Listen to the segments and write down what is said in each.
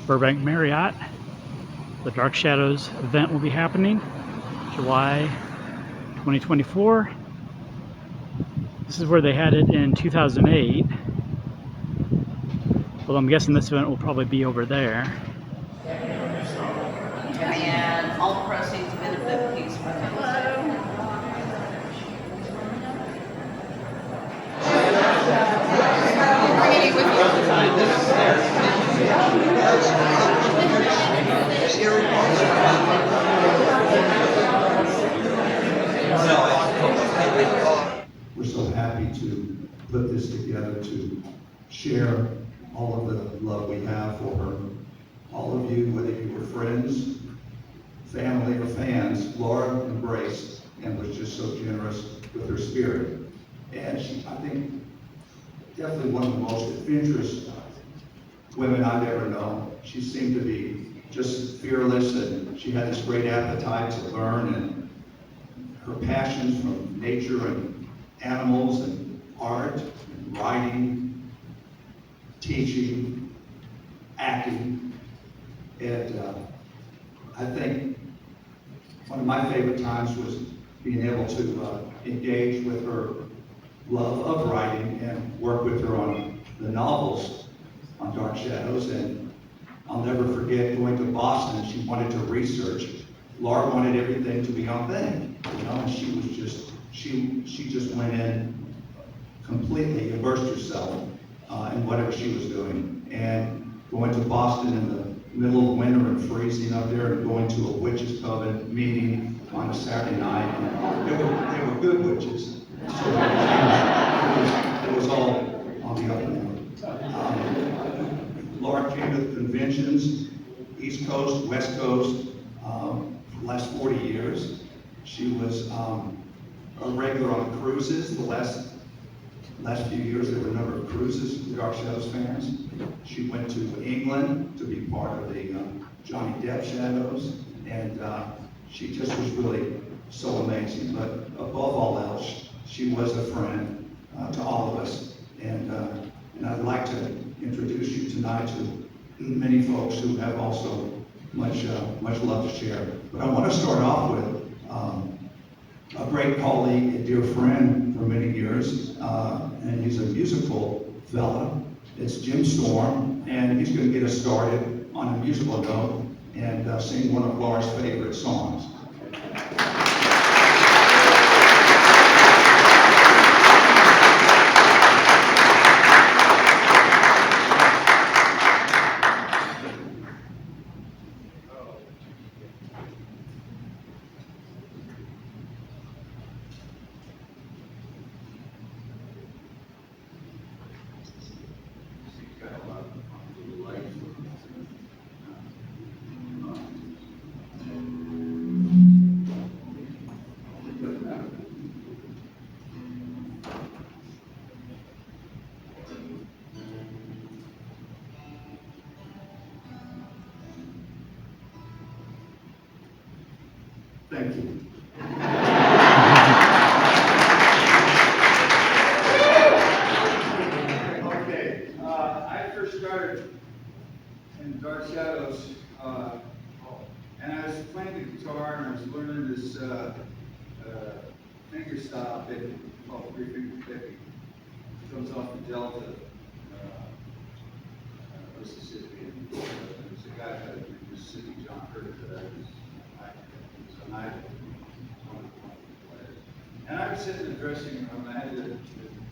Burbank Marriott. The Dark Shadows event will be happening July 2024. This is where they had it in 2008. Well, I'm guessing this event will probably be over there. And all the proceeds benefit Peace for We're so happy to put this together to share all of the love we have for her. All of you, whether you were friends, family, or fans, Lara embraced and was just so generous with her spirit. And she, I think, definitely one of the most adventurous women I've ever known. She seemed to be just fearless, and she had this great appetite to learn, and her passions from nature and animals and art and writing, teaching, acting. And I think one of my favorite times was being able to engage with her love of writing and work with her on the novels on Dark Shadows. And I'll never forget going to Boston. She wanted to research. Lara wanted everything to be on thing, and she was just, she just went in completely, immersed herself in whatever she was doing. And going to Boston in the middle of winter and freezing up there, and going to a witches' coven meeting on a Saturday night. And they were good witches. So it was all on the up and down. Lara came to the conventions, East Coast, West Coast, for the last 40 years. She was a regular on cruises. The last few years, there were a number of cruises for Dark Shadows fans. She went to England to be part of the Johnny Depp Shadows, and she just was really so amazing. But above all else, she was a friend to all of us. And I'd like to introduce you tonight to many folks who have also much love to share. But I want to start off with a great colleague, a dear friend for many years, and he's a musical fella. It's Jim Storm, and he's going to get us started on a musical note and sing one of Lara's favorite songs. Thank you. Okay, I first started in Dark Shadows, and I was playing the guitar and I was learning this finger style picking called 3-finger picking. It comes off the Delta, Mississippi, and there's a guy out of Mississippi, John Curtis, that was an idol. And I was sitting in the dressing room, and I had to,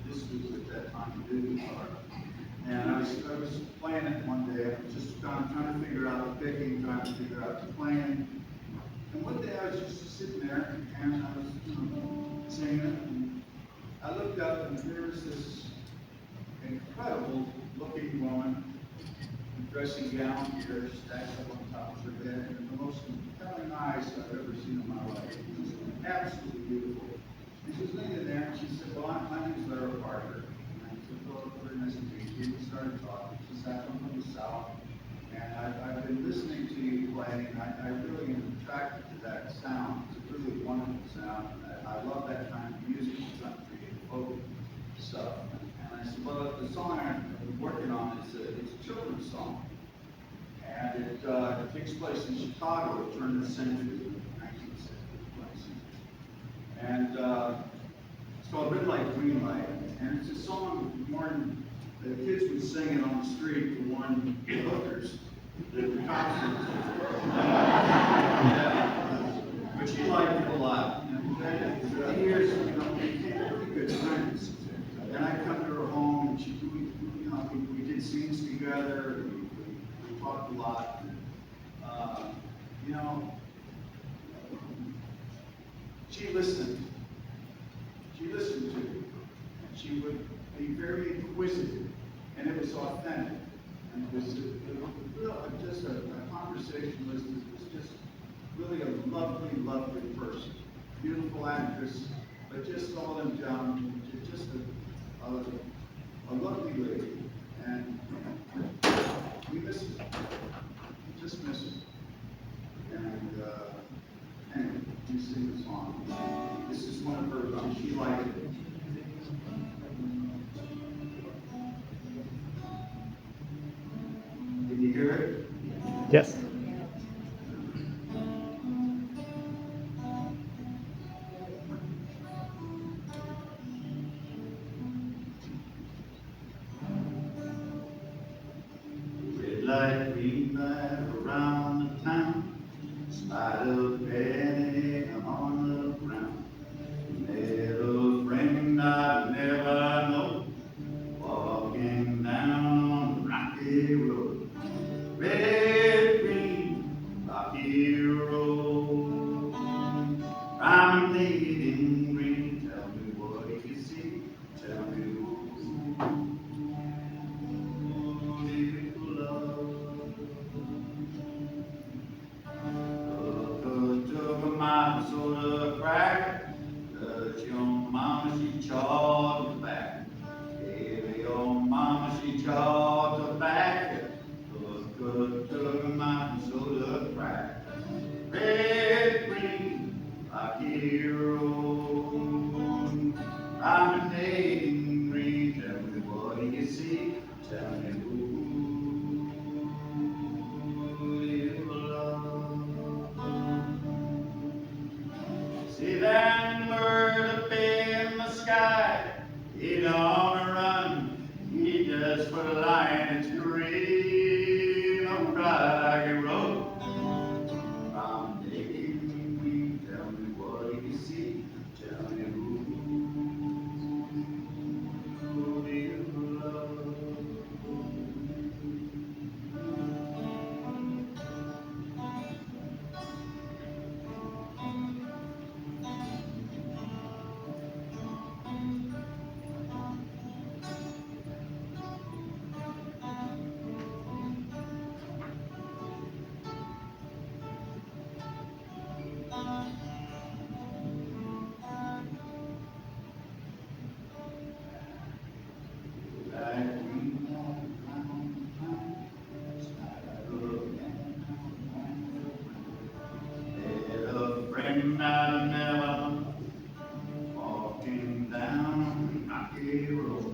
this was at that time to do guitar. And I was playing it one day, I was just trying to figure out the picking, trying to figure out the playing. And one day I was just sitting there, and I was singing it, and I looked up, and there was this incredible looking woman, dressing gown, hair stacked up on top of her head, and the most compelling eyes I've ever seen in my life. It was absolutely beautiful. And she was leaning there, and she said, "Well, my name's Lara Parker." And I said, "Well, very nice to meet you." We started talking. She said, "I'm from the South, and I've been listening to you play, and I really am attracted to that sound. It's a really wonderful sound. I love that kind of music, country and folk stuff." And I said, "Well, the song I'm working on is it's a children's song." And And it takes place in Chicago, turn of the century, 1960 place. And it's called Red Light, Green Light. And it's a song warned, the kids would sing it on the street to warn the hookers that the cops would. Yeah. But she liked it a lot. And through the years, you know, we became pretty good friends. And I'd come to her home, and we did scenes together. We talked a lot. You know, she listened. She listened to me. And she would be very inquisitive. And it was authentic. And it was just a conversationalist. It was just really a lovely, lovely person. Beautiful actress, but just all in down, just a lovely lady. And we miss her. We just miss her. And we sing the song. This is one of her, she liked it. Can you hear it? Yes. Red light, green light around the town. Spot of penny on the ground. Met a friend I never know, walking down on Rocky Road. Red, green, Rocky Road. Promenading green, tell me what you see. Tell me who you love. Took a mama soda cracker, but your mama she chawed the back. Gave your mama she chawed the back. Took a mama soda cracker. Red, green, Rocky Road. Promenading green, tell me what do you see? Tell me who you love. See that bird up in the sky, he don't run, he just flying, it's green on Rocky Road. From digging green, tell me what do you see, tell me who you love. I've never walking down Rocky Road.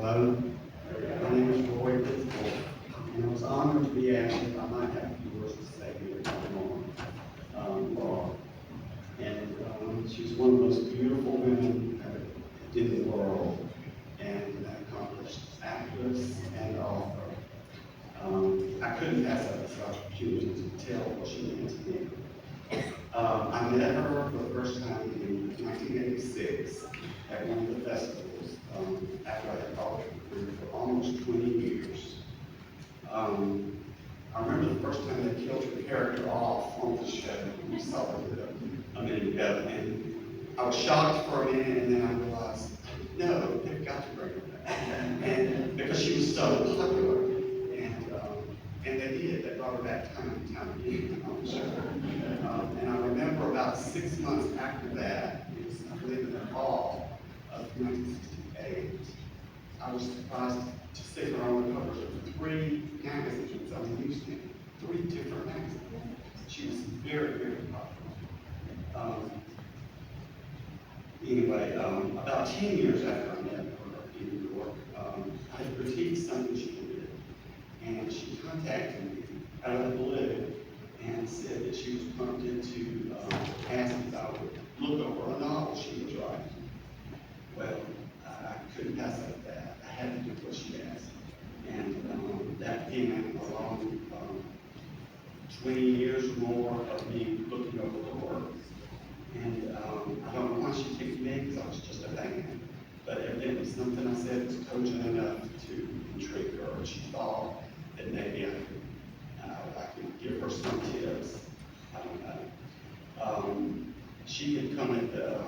Hello, my name is Roy Pittsburgh, and I was honored to be asked if I might have a few words to say here on Laura. And she's one of the most beautiful women in the world, and an accomplished actress and author. I couldn't pass up this opportunity to tell what she meant to me. I met her for the first time in 1986 at one of the festivals, after I had followed her career for almost 20 years. I remember the first time they killed her character off on the show. We saw it a minute ago, and I was shocked for a minute, and then I realized, no, they've got to bring her back. And because she was so popular, and they did. They brought her back time and time again on the show. And I remember about 6 months after that, it was, I believe, in the fall of 1968, I was surprised to see her on the covers of 3 magazines on the newsstand, 3 different magazines. She was very, very popular. Anyway, about 10 years after I met her in New York, I had critiqued something she did, and she contacted me out of the blue and said that she was prompted to ask if I would look over a novel she was writing. Well, I couldn't pass up that. I had to do what she asked. And that began a long 20 years or more of me looking over her work. And I don't know why she picked me, because I was just a fan. But evidently something I said was cogent enough to intrigue her. She thought that maybe I could give her some tips. I don't know. She had come at the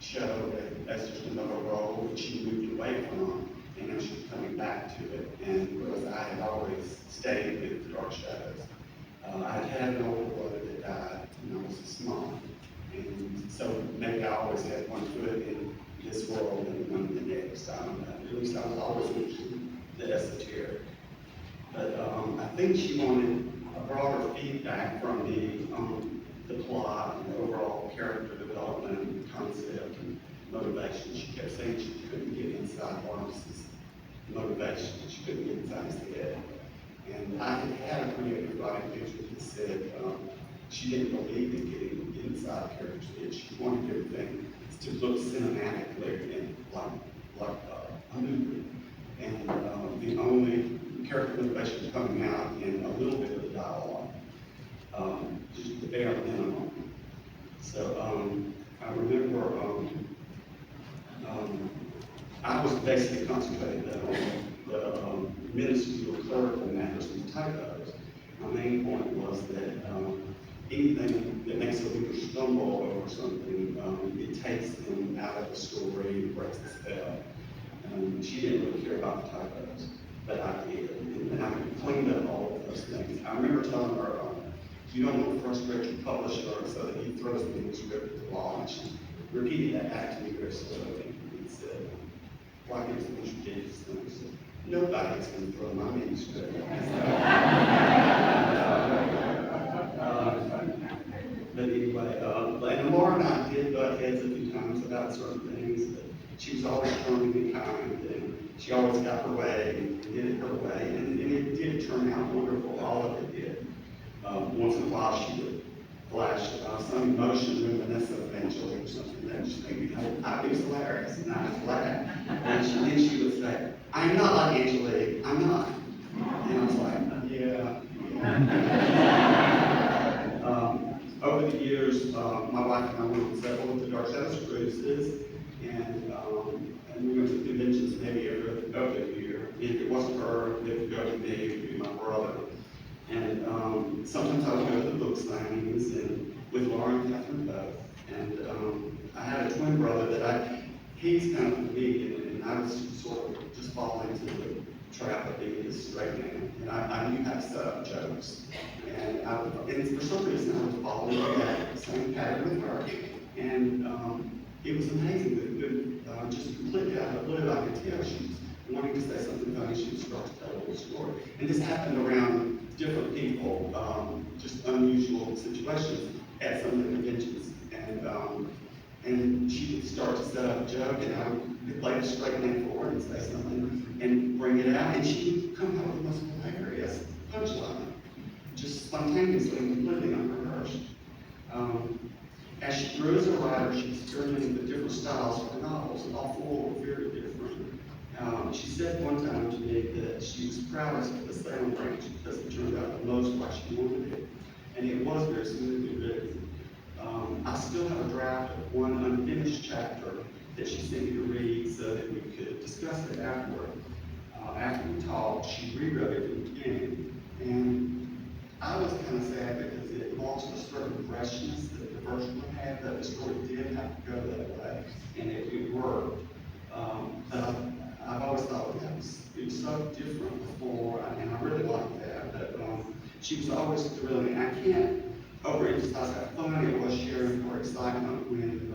show as just another role that she moved away from, and now she's coming back to it. And whereas I had always stayed with the Dark Shadows, I had an older brother that died when I was small. And so maybe I always had one foot in this world and one in the next. I don't know. At least I was always interested in the esoteric. But I think she wanted a broader feedback from the plot and the overall character development and concept and motivation. She kept saying she couldn't get inside Barnabas's motivation. She couldn't get inside his head. And I had a creative writing picture that said she didn't believe in getting inside characters' heads. She wanted everything to look cinematically and like a movie. And the only character motivation coming out in a little bit of the dialogue, just the bare minimum. So I remember I was basically concentrating on the minuscule clerical matters and typos. My main point was that anything that makes a reader stumble over something, it takes them out of the story and breaks the spell. She didn't really care about the typos, but I did. And I cleaned up all of those things. I remember telling her, you don't want to frustrate your publisher so that he throws the manuscript at the wall. And she repeated that back to me very slowly and said, why give me these ridiculous things? Nobody's going to throw my manuscript. But anyway, and Laura and I did butt heads a few times about certain things, but she was always charming and kind, and she always got her way and did it her way, and it did turn out wonderful. All of it did. Once in a while, she would flash some emotion reminiscent of Angelique or something that just made me happy. It was hilarious, and I was laugh. And then she would say, "I'm not like Angelique. I'm not." And I was like, "Yeah." Over the years, my wife and I went on several of the Dark Shadows cruises, and we went to conventions maybe every other year. If it wasn't her, it would go to me, it would be my brother. And sometimes I would go to the book signings and with Laura and Catherine both. And I had a twin brother that he's kind of a comedian, and I was sort of just falling into the trap of being this straight man. And I knew how to set up jokes. And for some reason, I would fall into that same pattern with her. And it was amazing that just completely out of the blue, I could tell she was wanting to say something funny. She was starting to tell a little story. And this happened around different people, just unusual situations at some of the conventions. And she would start to set up a joke, and I would play the straight name forward and say something and bring it out, and she would come up with the most hilarious punchline, just spontaneously and completely unrehearsed. As she grew as a writer, she experimented with different styles for novels, and all four were very different. She said one time to me that she was proudest of the sound range because it turned out the most like she wanted it, and it was very smoothly written. I still have a draft of one unfinished chapter that she sent me to read so that we could discuss it afterward. After we talked, she rewrote it from the beginning, and I was kind of sad because it lost a certain freshness that the first one had, but the story did have to go that way, and it worked. But I've always thought that it was so different before, and I really liked that. But she was always thrilling. I can't overemphasize how fun it was sharing her excitement when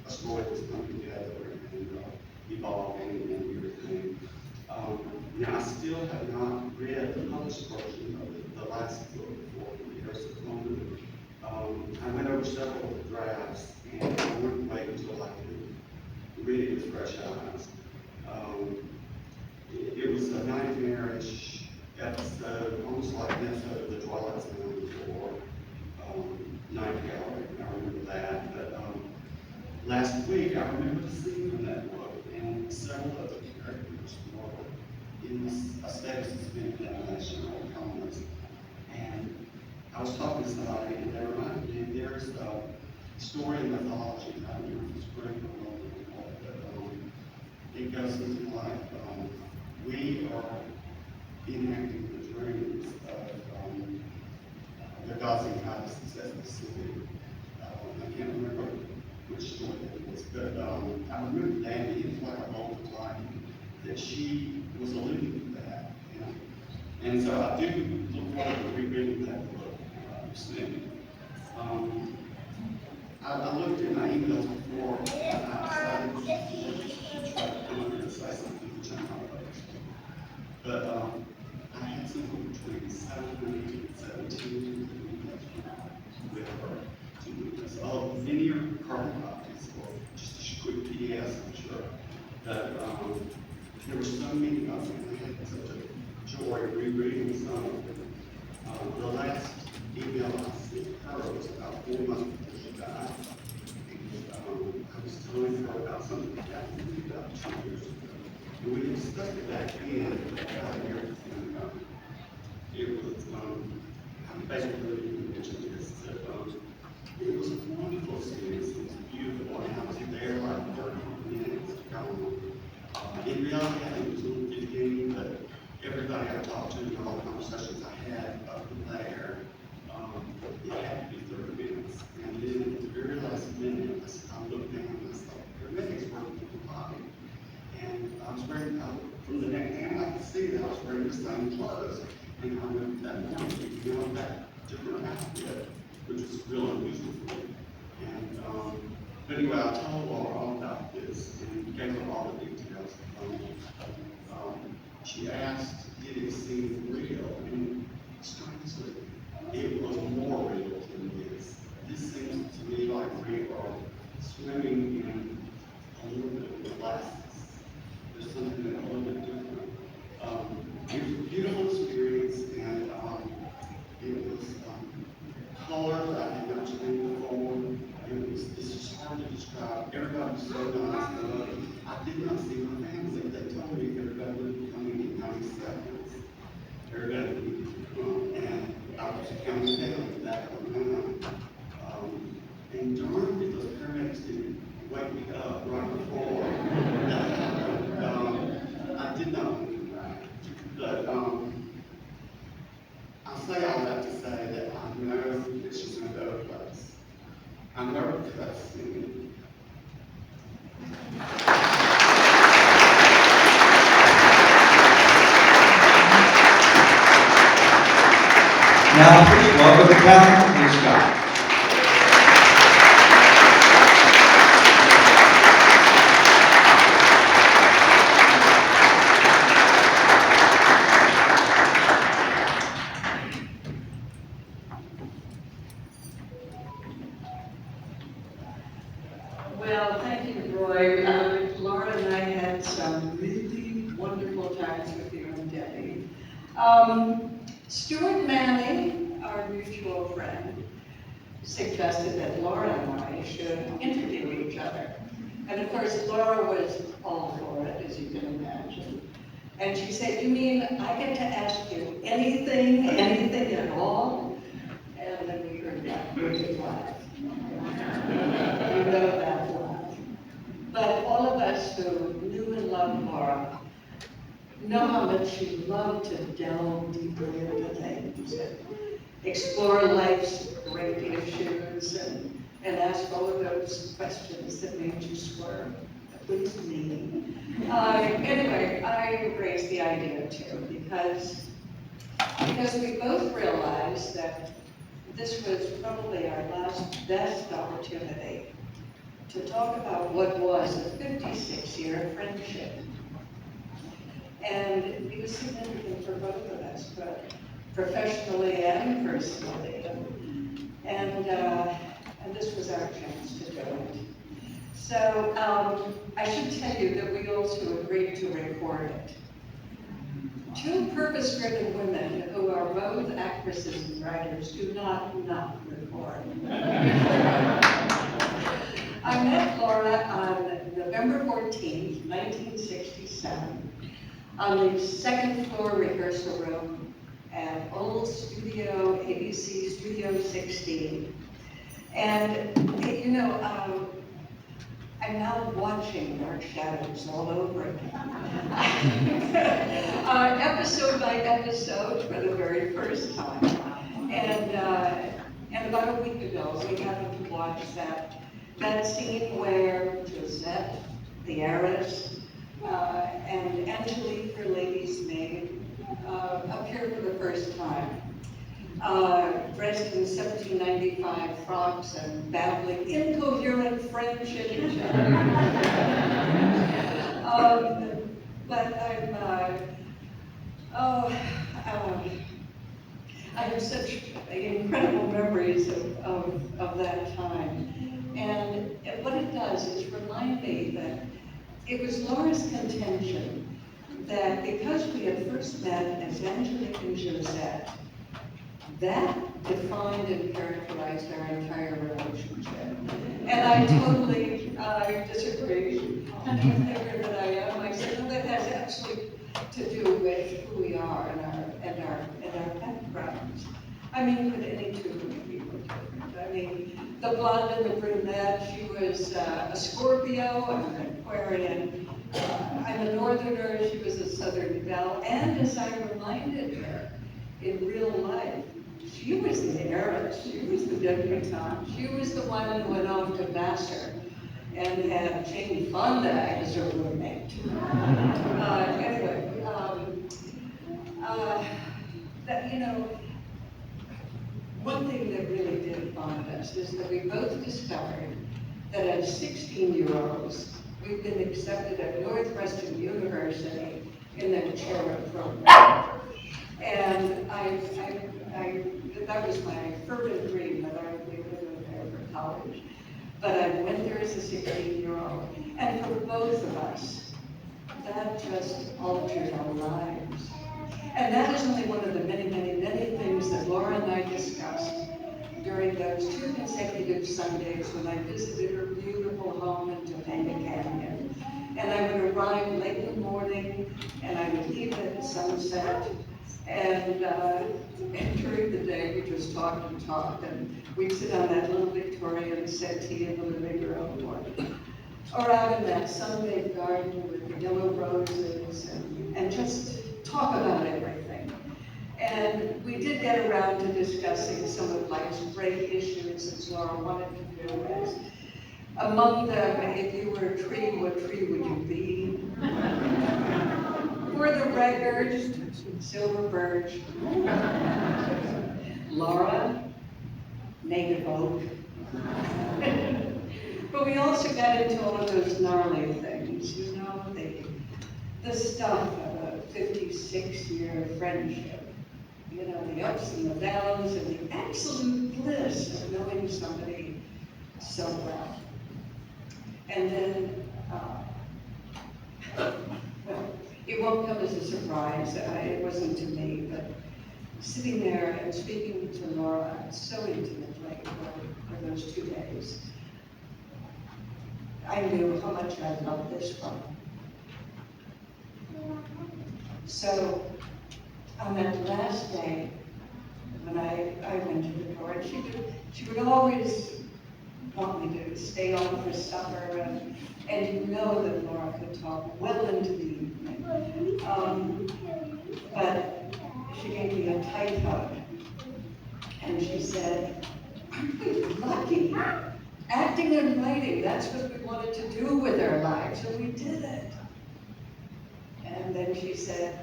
a story was coming together and evolving and everything. Now, I still have not read the published version of the last book before the Years of London. I went over several of the drafts, and I wouldn't wait until I could read it with fresh eyes. It was a nightmare-ish episode, almost like an episode of The Twilight Zone or Night Gallery. I remember that. But last week, I remember the scene from that book, and several of the characters were in a state of suspended animation or comas. And I was talking to somebody, and they reminded me there's a story in mythology. I don't know if it's great or not, but it goes something like, we are enacting the dreams of the gods and goddesses as we see. I can't remember which story it was, but I remember that it was like a moment time that she was alluding to that. You know? And so I do look forward to rereading that book soon. I looked at my emails before and I decided to try to come up and say something which I'm not about. But I had something between 7 and 17 with her to do this. Many are carbon copies or just a quick PDF, I'm sure. But there were so many of them. I had such a joy rereading some of them. The last email I sent her was about 4 months before she died. And I was telling her about something that happened to me about 2 years ago. And we discussed it back then about everything. It was, I'm basically mentioned this, that it was a wonderful experience. It was beautiful, and I was there like 30 minutes ago. In reality, I think it was a little 15, but everybody I talked to and all the conversations I had up there, it had to be 30 minutes. And then at the very last minute, I looked down and I thought, everything's working for the body. And I was wearing, from the neck down, I could see that I was wearing the same clothes. And I remember that morning, you know, that different outfit, which was real unusual for me. And, but anyway, I told Laura all about this and gave her all the details. She asked, did it seem real? And strangely, it was more real than this. This seems to me like we are swimming in a little bit of molasses. There's something a little bit different. It was a beautiful experience, and it was color that I had not seen before. It's just hard to describe. Everybody was so nice. I did not see my family. They told me everybody would be coming in 90 seconds. Everybody would come, and I was counting down that one. And darn, those paramedics didn't wake me up right before that happened. I did not want to cry. But I say all that to say that I know that she's going to go to a place. I know her because I've seen it. Now, please welcome Catherine and Scott. Well, Well, thank you, Roy. Laura and I had some really wonderful times with you and Debbie. Stuart Manning, our mutual friend, suggested that Laura and I should interview each other. And of course, Laura was all for it, as you can imagine. And she said, "You mean I get to ask you anything at all?" And then we heard that wicked laugh. You know that laugh. But all of us who knew and loved Laura know how much she loved to delve deeply into things and explore life's great issues and ask all of those questions that made you squirm. At least me. Anyway, I embraced the idea too because we both realized that this was probably our last best opportunity to talk about what was a 56-year friendship. And it was significant for both of us, but professionally and personally. And this was our chance to do it. So I should tell you that we also agreed to record it. Two purpose-driven women who are both actresses and writers do not record. I met Laura on November 14th, 1967, on the second floor rehearsal room at old studio, ABC Studio 16. And, you know, I'm now watching Dark Shadows all over again. Episode by episode for the very first time. And about a week ago, we happened to watch that scene where Josette, the heiress, and Angelique, her lady's maid, appear for the first time. Dressed in 1795 frocks and babbling incoherent French at each other. But I have such incredible memories of that time. And what it does is remind me that it was Laura's contention that because we had first met as Angelique and Josette, that defined and characterized our entire relationship. And I totally disagree. Honey thinker that I am, I said, no, that has absolutely to do with who we are and our backgrounds. I mean, could any two be different? I mean, the blonde and the brunette, she was a Scorpio, I'm an Aquarian. I'm a Northerner, she was a Southern belle. And as I reminded her, in real life, she was the heiress, she was the debutante, she was the one who went off to Vassar and had Jane Fonda as her roommate. Anyway, that, you know, one thing that really did bond us is that we both discovered that as 16-year-olds, we've been accepted at Northwestern University in their cherub program. And that was my fervent dream that I would be able to go there for college. But I went there as a 16-year-old. And for both of us, that just altered our lives. And that is only one of the many, many, many things that Laura and I discussed during those 2 consecutive Sundays when I visited her beautiful home in Topanga Canyon. And I would arrive late in the morning, and I would leave at sunset. And during the day, we just talked and talked, and we'd sit on that little Victorian settee in the living room, or out in that sunbathed garden with the yellow roses, and just talk about everything. And we did get around to discussing some of life's great issues, as Laura wanted to do is. Among them, if you were a tree, what tree would you be? For the record, silver birch. Laura, native oak. But we also got into all of those gnarly things, you know, the stuff of a 56-year friendship. You know, the ups and the downs and the absolute bliss of knowing somebody so well. And then, well, it won't come as a surprise, it wasn't to me, but sitting there and speaking to Laura so intimately for those 2 days, I knew how much I loved this one. So, on that last day, when I went to the door, and she would always want me to stay on for supper, and you know that Laura could talk well into the evening. But she gave me a tight hug, and she said, "Aren't we lucky? Acting and writing, that's what we wanted to do with our lives, and we did it." And then she said,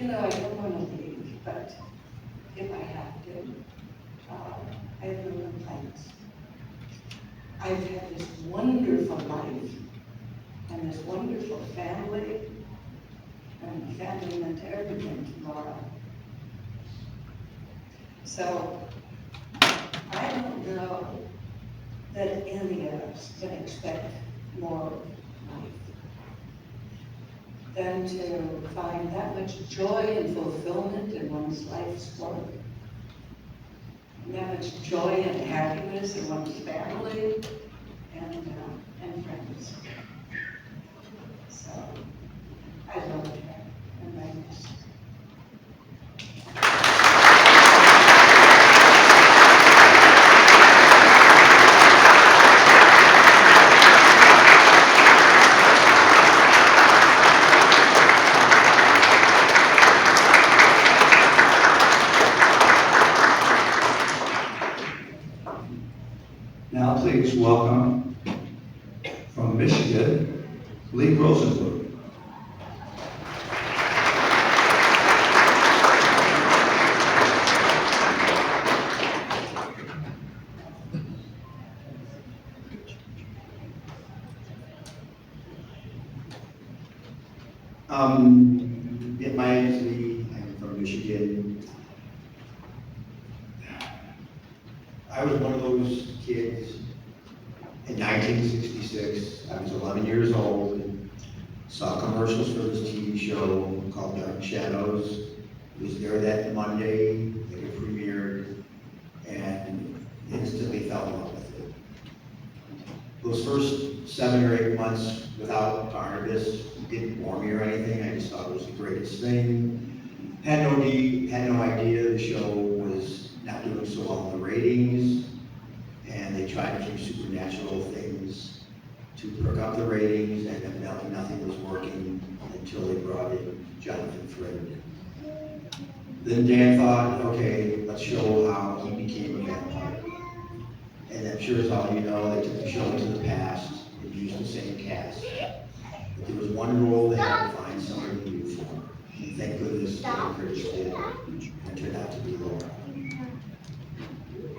"You know, I don't want to leave, but if I have to, I have no complaints. I've had this wonderful life and this wonderful family, and family meant everything to Laura." So I don't know that any of us can expect more of life than to find that much joy and fulfillment in one's life's work, and that much joy and happiness in one's family and friends. So I loved her, and I miss her. Now please welcome from Michigan, Lee Rosenberg. My name is Lee, I'm from Michigan. I was one of those kids in 1966. I was 11 years old, and saw commercials for this TV show called Dark Shadows. It was there that Monday that it premiered, and instantly fell in love with it. Those first 7 or 8 months without Barnabas didn't bore me or anything. I just thought it was the greatest thing. Had no idea the show was not doing so well in the ratings, and they tried a few supernatural things to perk up the ratings, and evidently nothing was working until they brought in Jonathan Fred. Then Dan thought, okay, let's show how he became a vampire. And I'm sure as all you know, they took the show into the past and used the same cast. But there was one role they had to find somebody new for. And thank goodness the British did, and it turned out to be Laura.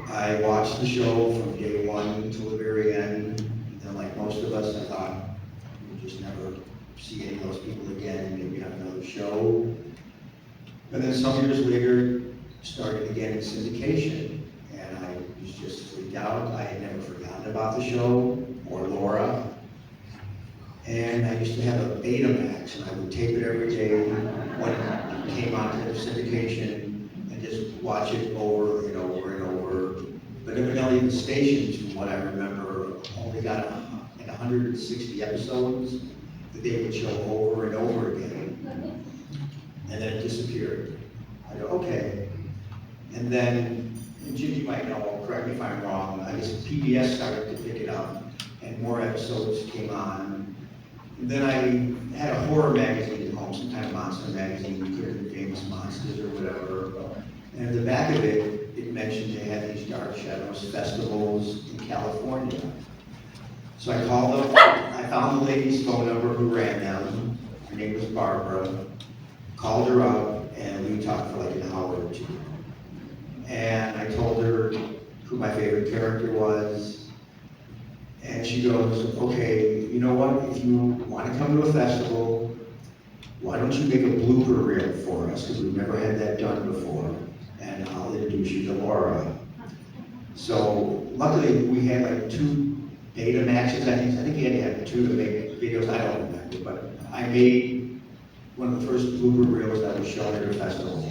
I watched the show from day one until the very end, and like most of us, I thought we'd just never see any of those people again, maybe have another show. And then some years later, started again in syndication, and I was just freaked out. I had never forgotten about the show, or Laura. And I used to have a Betamax, and I would tape it every day when it came onto the syndication, and just watch it over and over and over. But evidently the stations, from what I remember, only got like 160 episodes that they would show over and over again. And then it disappeared. I go, okay. And then, and Jim, you might know, correct me if I'm wrong, I guess PBS started to pick it up, and more episodes came on. And then I had a horror magazine at home, some kind of monster magazine, you could have been Famous Monsters or whatever. And at the back of it, it mentioned they had these Dark Shadows festivals in California. So I called up, I found the lady's phone number who ran them. Her name was Barbara. Called her up, and we talked for like an hour or two. And I told her who my favorite character was. And she goes, okay, you know what, if you want to come to a festival, why don't you make a blooper reel for us, because we've never had that done before, and I'll introduce you to Laura. So luckily we had like 2 beta matches, I think you had to have 2 to make videos, I don't remember, but I made one of the first blooper reels that was shown at a festival.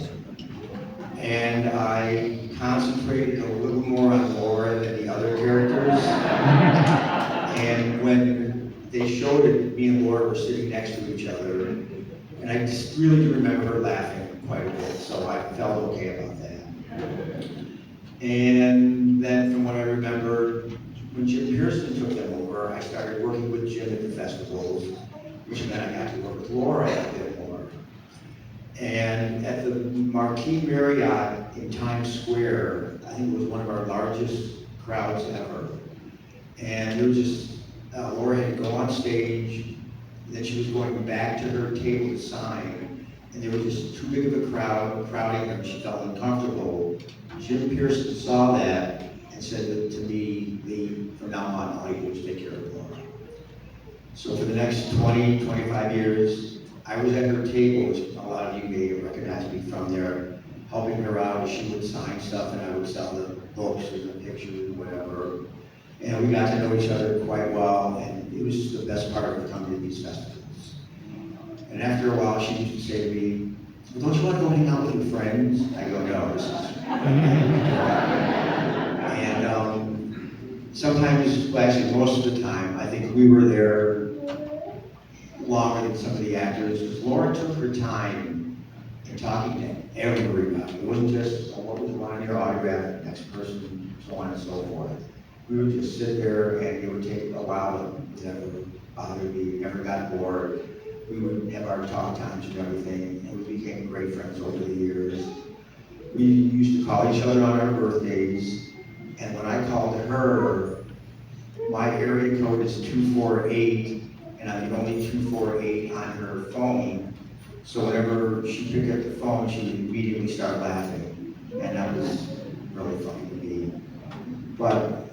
And I concentrated a little more on Laura than the other characters. And when they showed it, me and Laura were sitting next to each other, and I just really do remember her laughing quite a bit, so I felt okay about that. And then from what I remember, when Jim Pearson took them over, I started working with Jim at the festivals, which meant I got to work with Laura a bit more. And at the Marquis Marriott in Times Square, I think it was one of our largest crowds ever. And there was just, Laura had to go on stage, and then she was going back to her table to sign, and there was just too big of a crowd crowding her, and she felt uncomfortable. Jim Pearson saw that and said to me, Lee, from now on, all you do is take care of Laura. So for the next 20, 25 years, I was at her table, which a lot of you may recognize me from there, helping her out. She would sign stuff and I would sell the books and the pictures, whatever. And we got to know each other quite well, and it was just the best part of coming to these festivals. And after a while, she used to say to me, well, don't you want to go hang out with your friends? I go, no, this is... And sometimes, well, actually most of the time, I think we were there longer than some of the actors, because Laura took her time in talking to everybody. It wasn't just, oh, what was one on your autograph, next person, so on and so forth. We would just sit there, and it would take a while. It never bothered me, we never got bored. We would have our talk times and everything, and we became great friends over the years. We used to call each other on our birthdays, and when I called her, my area code is 248, and I'm the only 248 on her phone. So whenever she picked up the phone, she would immediately start laughing, and that was really funny to me. But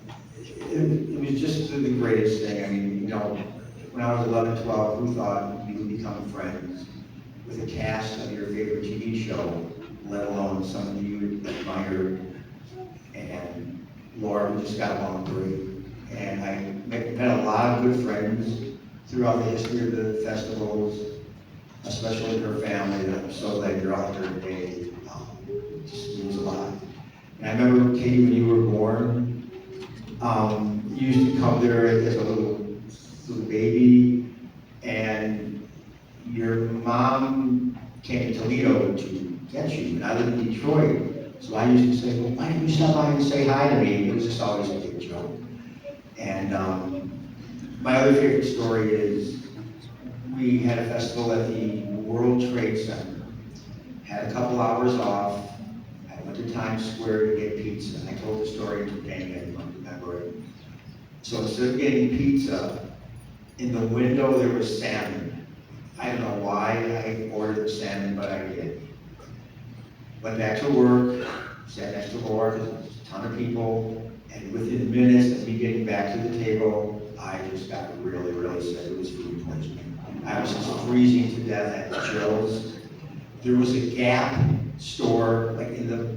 it was just the greatest thing. I mean, you know, when I was 11, 12, who thought we would become friends with a cast of your favorite TV show, let alone someone you admired? And Laura, we just got along great. And I met a lot of good friends throughout the history of the festivals, especially her family, that I'm so glad you're all here today. It just means a lot. And I remember, Katie, when you were born, you used to come there as a little baby, and your mom came to Toledo to get you, and I live in Detroit. So I used to say, well, why didn't you stop by and say hi to me? It was just always a big joke. And my other favorite story is we had a festival at the World Trade Center, had a couple hours off. I went to Times Square to get pizza. I told the story to Danny, I don't remember it. So instead of getting pizza, in the window there was salmon. I don't know why I ordered the salmon, but I did. Went back to work, sat next to Laura, because there was a ton of people, and within minutes of me getting back to the table, I just got really, really sick. It was food poisoning. I was just freezing to death. I had chills. There was a Gap store, like in the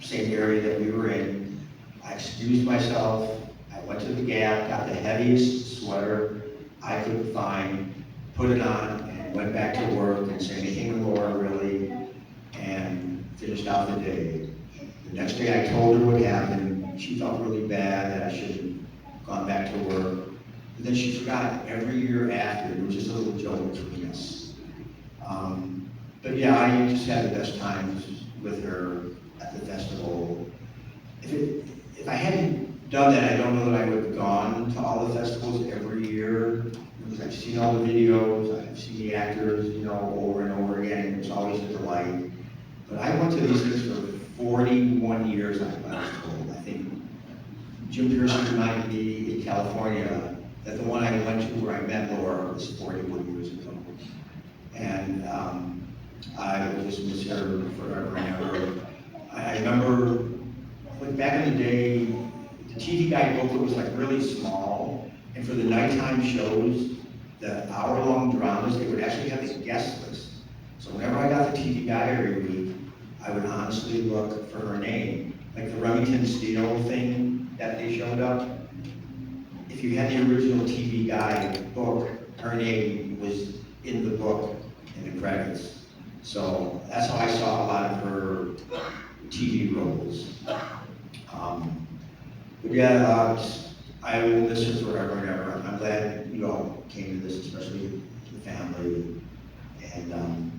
same area that we were in. I excused myself. I went to the Gap, got the heaviest sweater I could find, put it on, and went back to work and said anything to Laura, really, and finished out the day. The next day I told her what happened. She felt really bad that I should have gone back to work. But then she forgot every year after. It was just a little joke between us. But yeah, I just had the best times with her at the festival. If I hadn't done that, I don't know that I would have gone to all the festivals every year, because I've seen all the videos, I've seen the actors, you know, over and over again. It was always a delight. But I went to these things for 41 years, I was told. I think Jim Pearson reminded me in California that the one I went to where I met Laura was 41 years ago. And I will just miss her forever and ever. I remember, like back in the day, the TV guide booklet was like really small, and for the nighttime shows, the hour-long dramas, they would actually have a guest list. So whenever I got the TV guide every week, I would honestly look for her name. Like the Remington Steele thing that they showed up. If if you had the original TV Guide book, her name was in the book, in the credits. So that's how I saw a lot of her TV roles. But yeah, I will miss her forever and ever. I'm glad you all came to this, especially the family. And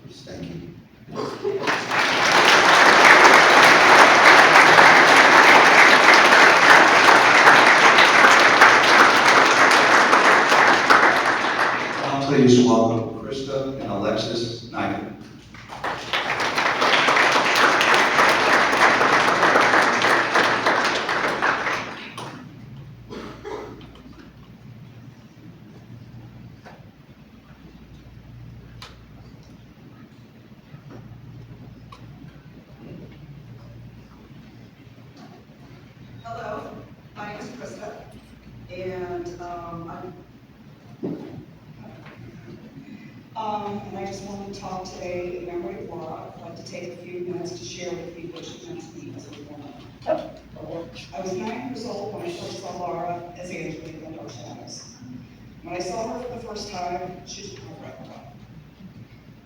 just thank you. Please welcome Krista and Alexis Knight. Hello, my name is Krista, and and I just wanted to talk today in memory of Lara. I'd like to take a few minutes to share with you what she meant to me as a woman. I was 9 years old when I first saw Lara as Angela in Dark Shadows. When I saw her for the first time, she took my breath away.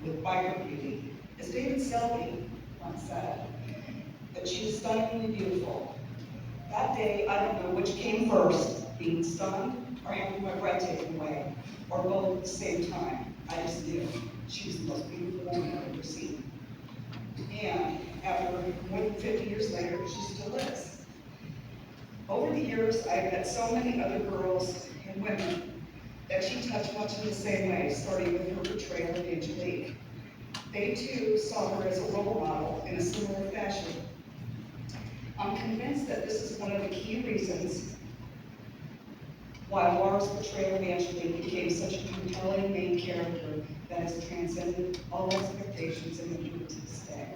With biker beauty, as David Selby once said, that she was stunningly beautiful. That day, I don't know which came first, being stunned or having my breath taken away, or both at the same time. I just knew she was the most beautiful woman I've ever seen. And after more than 50 years later, she still is. Over the years, I've met so many other girls and women that she touched much in the same way, starting with her portrayal of Angelique. They too saw her as a role model in a similar fashion. I'm convinced that this is one of the key reasons why Lara's portrayal of Angelique became such a compelling main character that has transcended all expectations and endured to this day.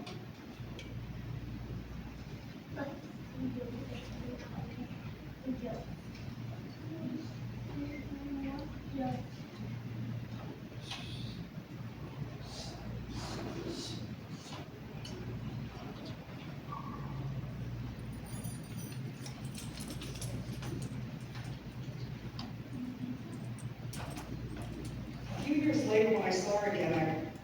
A few years later, when I saw her again,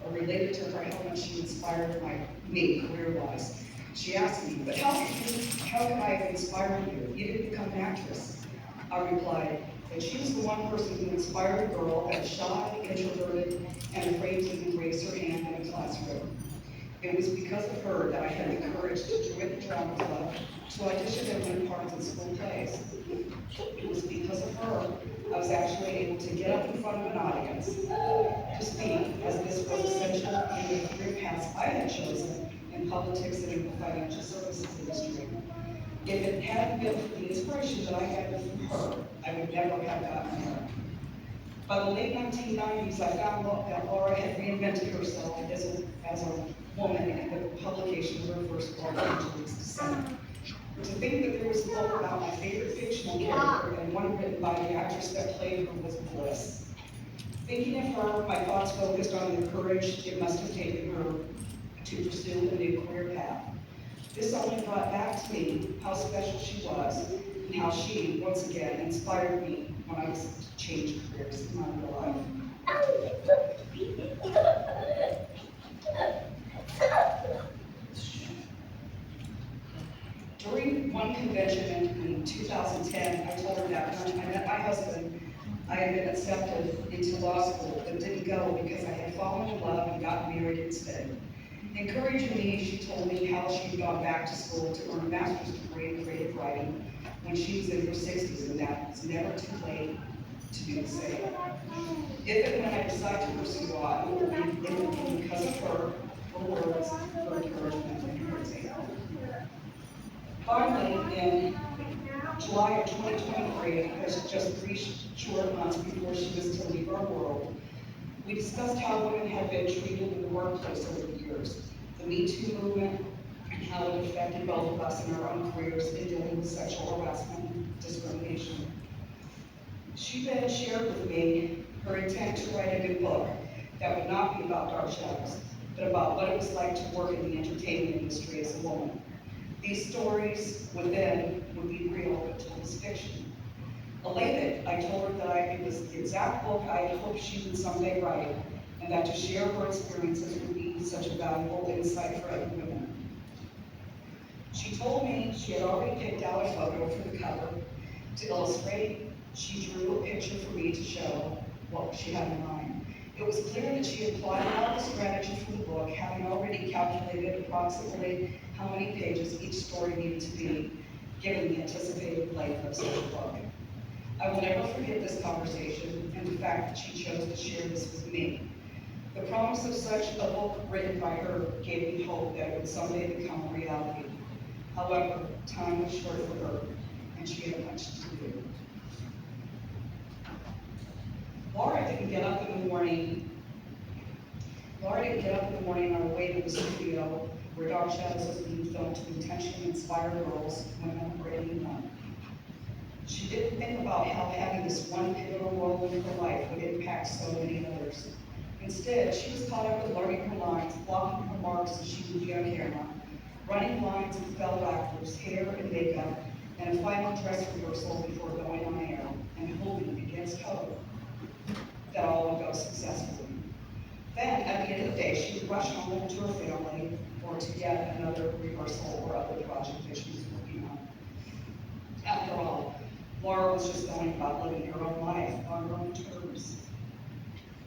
I related to her how much she inspired me career-wise. She asked me, "But how could I have inspired you? You didn't become an actress." I replied that she was the one person who inspired a girl that was shy, introverted, and afraid to even raise her hand in a classroom. It was because of her that I had the courage to join the drama club, to audition and win parts in school plays. It was because of her I was actually able to get up in front of an audience to speak, as this was essential in the career paths I had chosen in politics and in the financial services industry. If it hadn't been for the inspiration that I had from her, I would never have gotten there. By the late 1990s, I found that Lara had reinvented herself as a woman in the publication of her first book, Angelique's Descent. To think that there was a book about my favorite fictional character and one written by the actress that played her was bliss. Thinking of her, my thoughts focused on the courage it must have taken her to pursue a new career path. This only brought back to me how special she was and how she, once again, inspired me when I was to change careers in my real life. During one convention in 2010, I told her that when I met my husband, I had been accepted into law school, but didn't go because I had fallen in love and got married instead. Encouraging me, she told me how she had gone back to school to earn a master's degree in creative writing when she was in her 60s, and that it's never too late to do the same. If and when I decide to pursue law, it will be because of her words, her encouragement, and her example. Finally, in July of 2023, just 3 short months before she was to leave our world, we discussed how women have been treated in the workplace over the years, the Me Too movement, and how it affected both of us in our own careers in dealing with sexual harassment and discrimination. She then shared with me her intent to write a new book that would not be about dark shadows, but about what it was like to work in the entertainment industry as a woman. These stories would be real, but told as fiction. Elated, I told her that it was the exact book I had hoped she would someday write, and that to share her experiences would be such a valuable insight for other women. She told me she had already picked out a photo for the cover to illustrate. She drew a picture for me to show what she had in mind. It was clear that she had plotted out the strategy for the book, having already calculated approximately how many pages each story needed to be, given the anticipated length of such a book. I will never forget this conversation and the fact that she chose to share this with me. The promise of such a book written by her gave me hope that it would someday become a reality. However, time was short for her, and she had much to do. Laura didn't get up in the morning on her way to the studio where Dark Shadows was being filmed to intentionally inspire girls, women, or anyone. She didn't think about how having this one pivotal role in her life would impact so many others. Instead, she was caught up with learning her lines, blocking her marks as she would be on camera, running lines with fellow actors, hair and makeup, and a final dress rehearsal before going on air, and hoping against hope that all would go successfully. Then, at the end of the day, she would rush home to her family or to yet another rehearsal or other project that she was working on. After all, Laura was just going about living her own life on her own terms.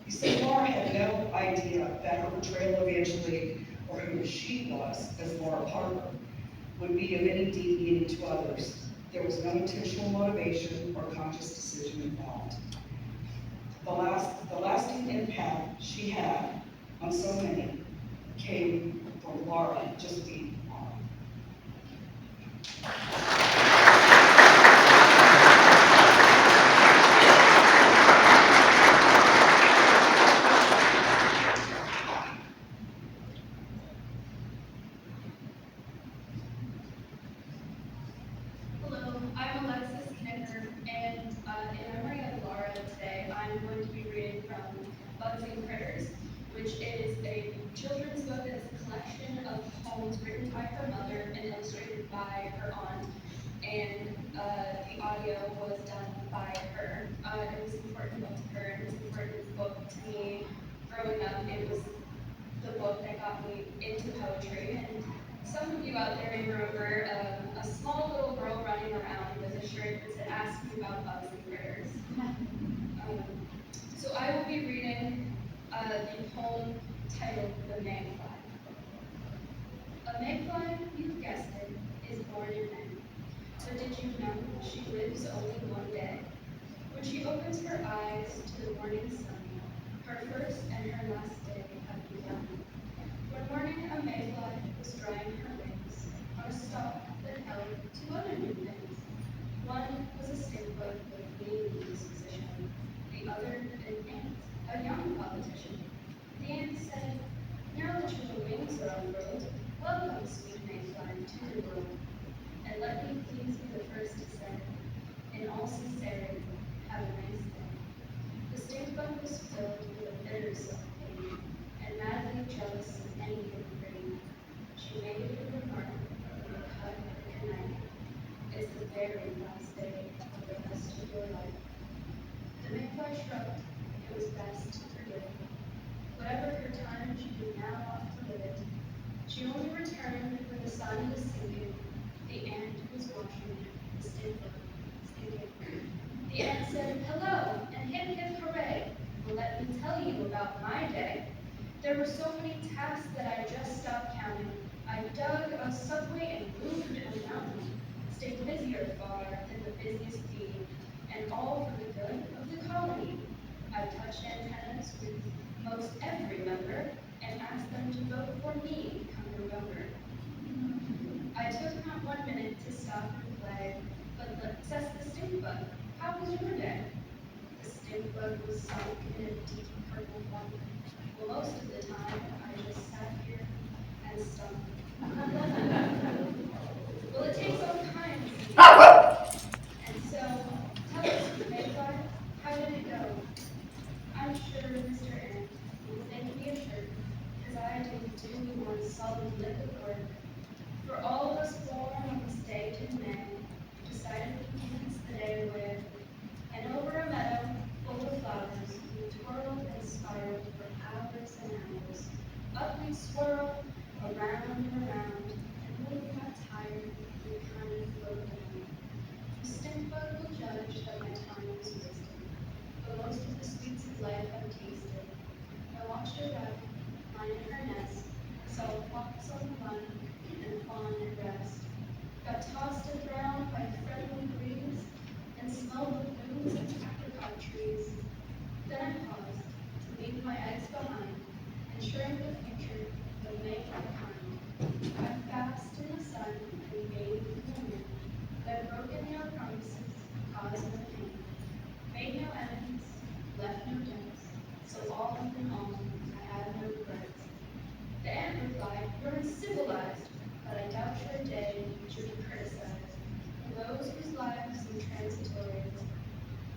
You see, Laura had no idea that her portrayal of Angelique, or who she was as Lara Parker, would be of any deep meaning to others. There was no intentional motivation or conscious decision involved. The lasting impact she had on so many came from Lara just being Lara. Hello, I'm Alexis Knicker, and in memory of Laura today, I'm going to be reading from Bugs and Critters, which is a children's book that's a collection of poems written by her mother and illustrated by her aunt, and the audio was done by her. It was an important book to her, and it was an important book to me growing up. It was the book that got me into poetry, and some of you out there may remember a small little girl running around with a shirt that said, "Ask me about bugs and critters." So I will be reading the poem titled "The Mayfly." A mayfly, you've guessed it, is born in May. But did you know she lives only one day? When she opens her eyes to the morning sun, her first and her last day have begun. One morning, a mayfly was drying her wings on a stalk that held two other new things. One was a stink bug with mean disposition, the other an ant, a young politician. The ant said, "Now that your wings are unfurled, welcome, sweet mayfly, to the world. And let me please be the first to say, in all sincerity, have a nice day." The stink bug was filled with a bitter self-pity, and madly jealous of anything pretty. She made a remark with a cut of her knife. "It's the very last day of the rest of your life." The mayfly shrugged. It was best to forget. Whatever her time, she was now off to live it. She only returned when the sun was sinking. The ant was watching the stink bug stinking. The ant said, "Hello, and hip hip hooray. Well, let me tell you about my day. There were so many tasks that I just stopped counting. I dug a subway and moved a mountain, stayed busier far than the busiest bee, and all for the good of the colony. I touched antennas with most every member and asked them to vote for me come November. I took not 1 minute to stop and play, but says the stink bug, how was your day?" The stink bug was sunk in a deep purple funk. "Well, most of the time, I just sat here and stunk." Well, it takes all kinds. And so, tell us, mayfly, how did it go? I'm sure Mr. Ant will thank me a shirt, because I didn't do one solid lick of work. For all of us born on this day in May, decided to pass the day away. might swirl around and around, and when we got tired, we kind of float down. The stink bug will judge that my time was wasted, but most of the sweets of life I've tasted. I watched her run, minded her nest, saw flocks on the run, and fawn at rest. Got tossed around by friendly breeze, and smelled the blooms of apricot trees. Then I paused to leave my eggs behind, ensuring the future would make my kind. I basked in the sun and bathed in the wind, that broken your promises caused no pain. Made no enemies, left no dents, so all in all, I had no regrets. The ant replied, "You're uncivilized," but I doubt your day should be criticized. For those whose lives seem transitory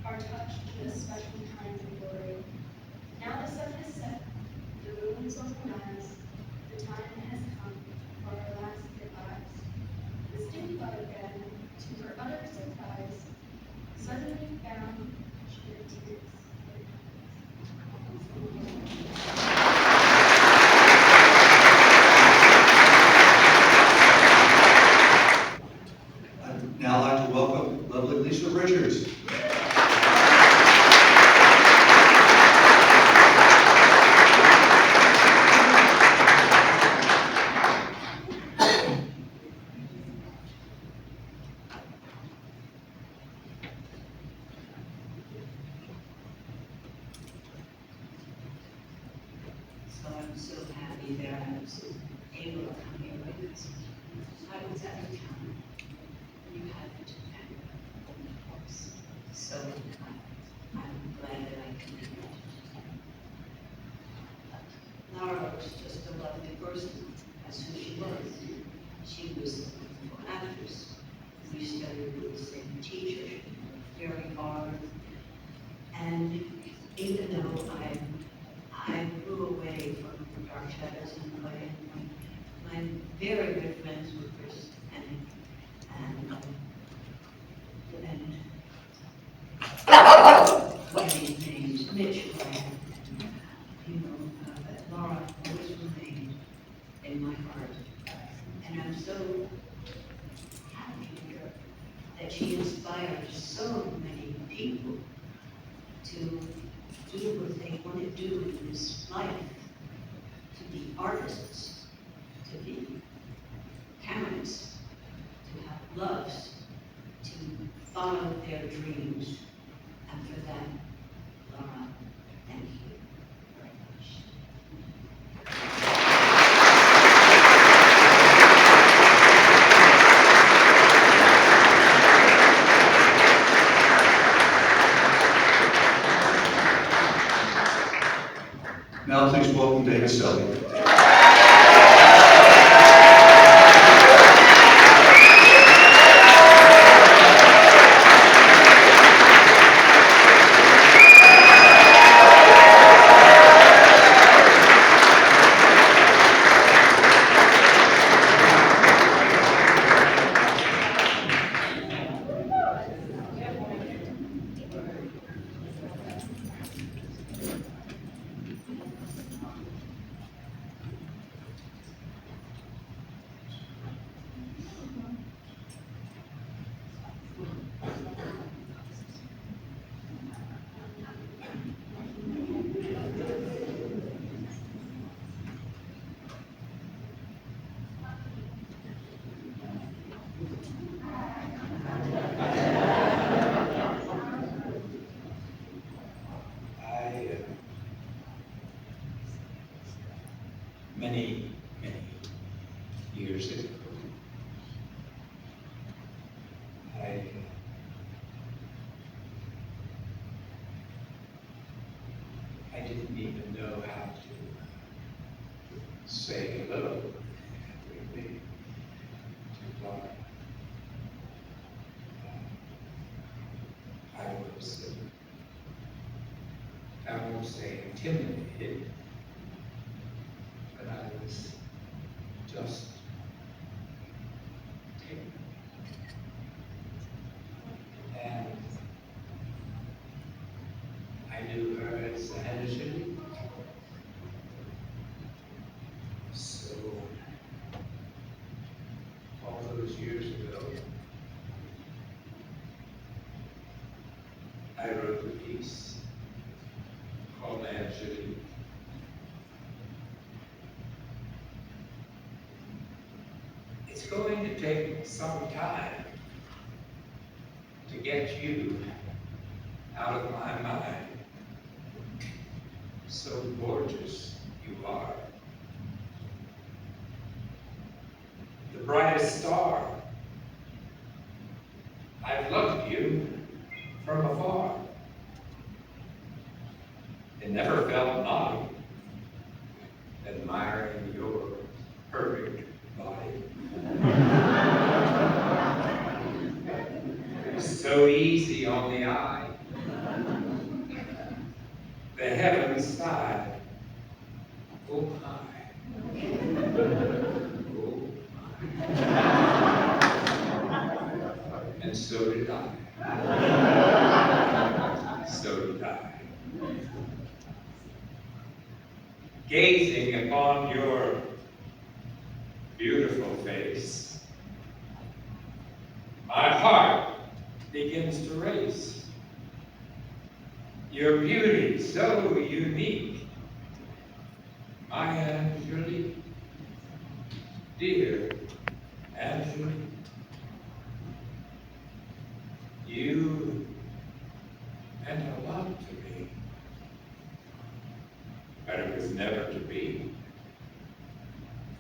are touched with a special kind of glory. Now the sun has set, the moon is on the rise, the time has come for our last goodbyes. The stink bug again, to her utter surprise, suddenly found she had tears in her eyes. I'd now like to welcome lovely Lisa Richards. So I'm so happy that I was able to come here because I was out of town. You haven't, and of course. So I'm glad that I can do it. Lara was just a lovely person. That's who she was. She was a wonderful actress. We studied with the same teacher. She worked very hard. And even though I grew away from Dark Shadows and play, my very good friends were Chris and what his name's Mitch Ryan. You know, but Laura always remained in my heart. And I'm so happy to hear that she inspired so many people to do what they want to do in this life, to be artists, to be parents, to have loves, to follow their dreams. And for that, Laura, thank you very much. Now please welcome David Selby. Many years ago, I didn't even know how to say hello, really, to Laura. I won't say intimidated, but I was just taken. And I knew her as the editor. piece called Angelique. It's going to take some time to get you out of my mind. So gorgeous you are. The brightest star. I've loved you from afar. It never felt naughty, admiring your perfect body. So easy on the eye. The heavens sighed. Oh my. Oh my. And so did I. So did I. Gazing upon your beautiful face, my heart begins to race. Your beauty so unique, my Angelique, dear Angelique. You meant a lot to me, but it was never to be.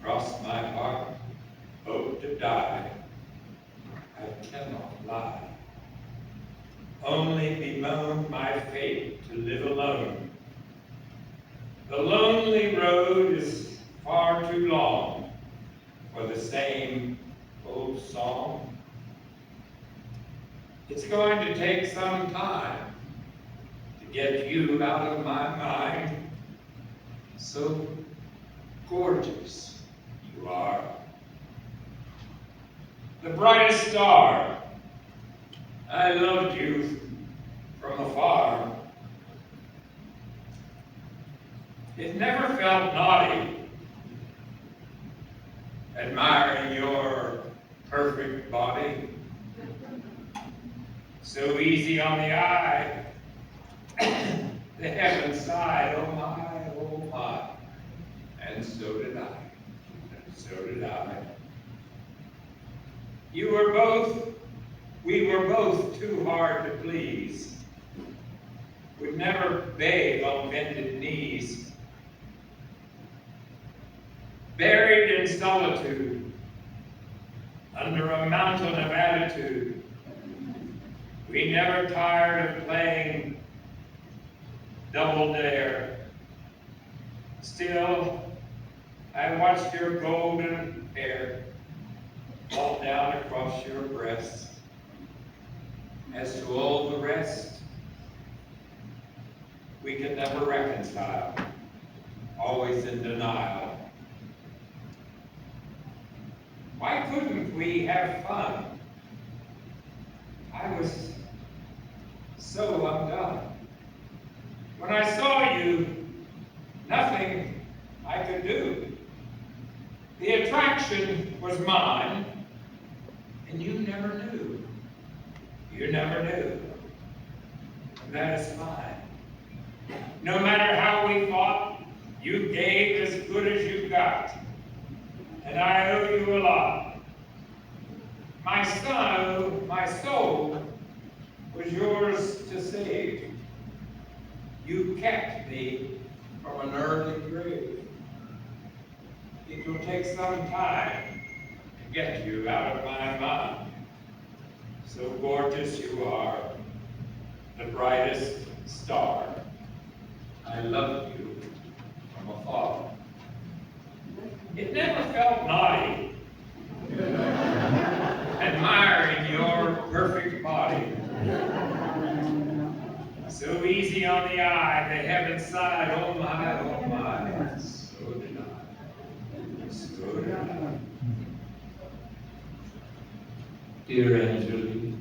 Cross my heart, hope to die, I cannot lie. Only bemoan my fate to live alone. The lonely road is far too long for the same old song. It's going to take some time to get you out of my mind. So gorgeous you are. The brightest star. I loved you from afar. It never felt naughty, admiring your perfect body. So easy on the eye, the heavens sighed, oh my, and so did I, and so did I. We were both too hard to please. Would never beg on bended knees. Buried in solitude, under a mountain of attitude, we never tired of playing double dare. Still, I watched your golden hair fall down across your breast. As to all the rest, we could never reconcile, always in denial. Why couldn't we have fun? I was so undone. When I saw you, nothing I could do. The attraction was mine, and you never knew. You never knew. And that is fine. No matter how we fought, you gave as good as you got. And I owe you a lot. My soul was yours to save. You kept me from an early grave. It will take some time to get you out of my mind. So gorgeous you are, the brightest star. I love you from afar. It never felt naughty, admiring your perfect body. So easy on the eye, the heavens sighed, oh my, so did I, so did I. Dear Angelique,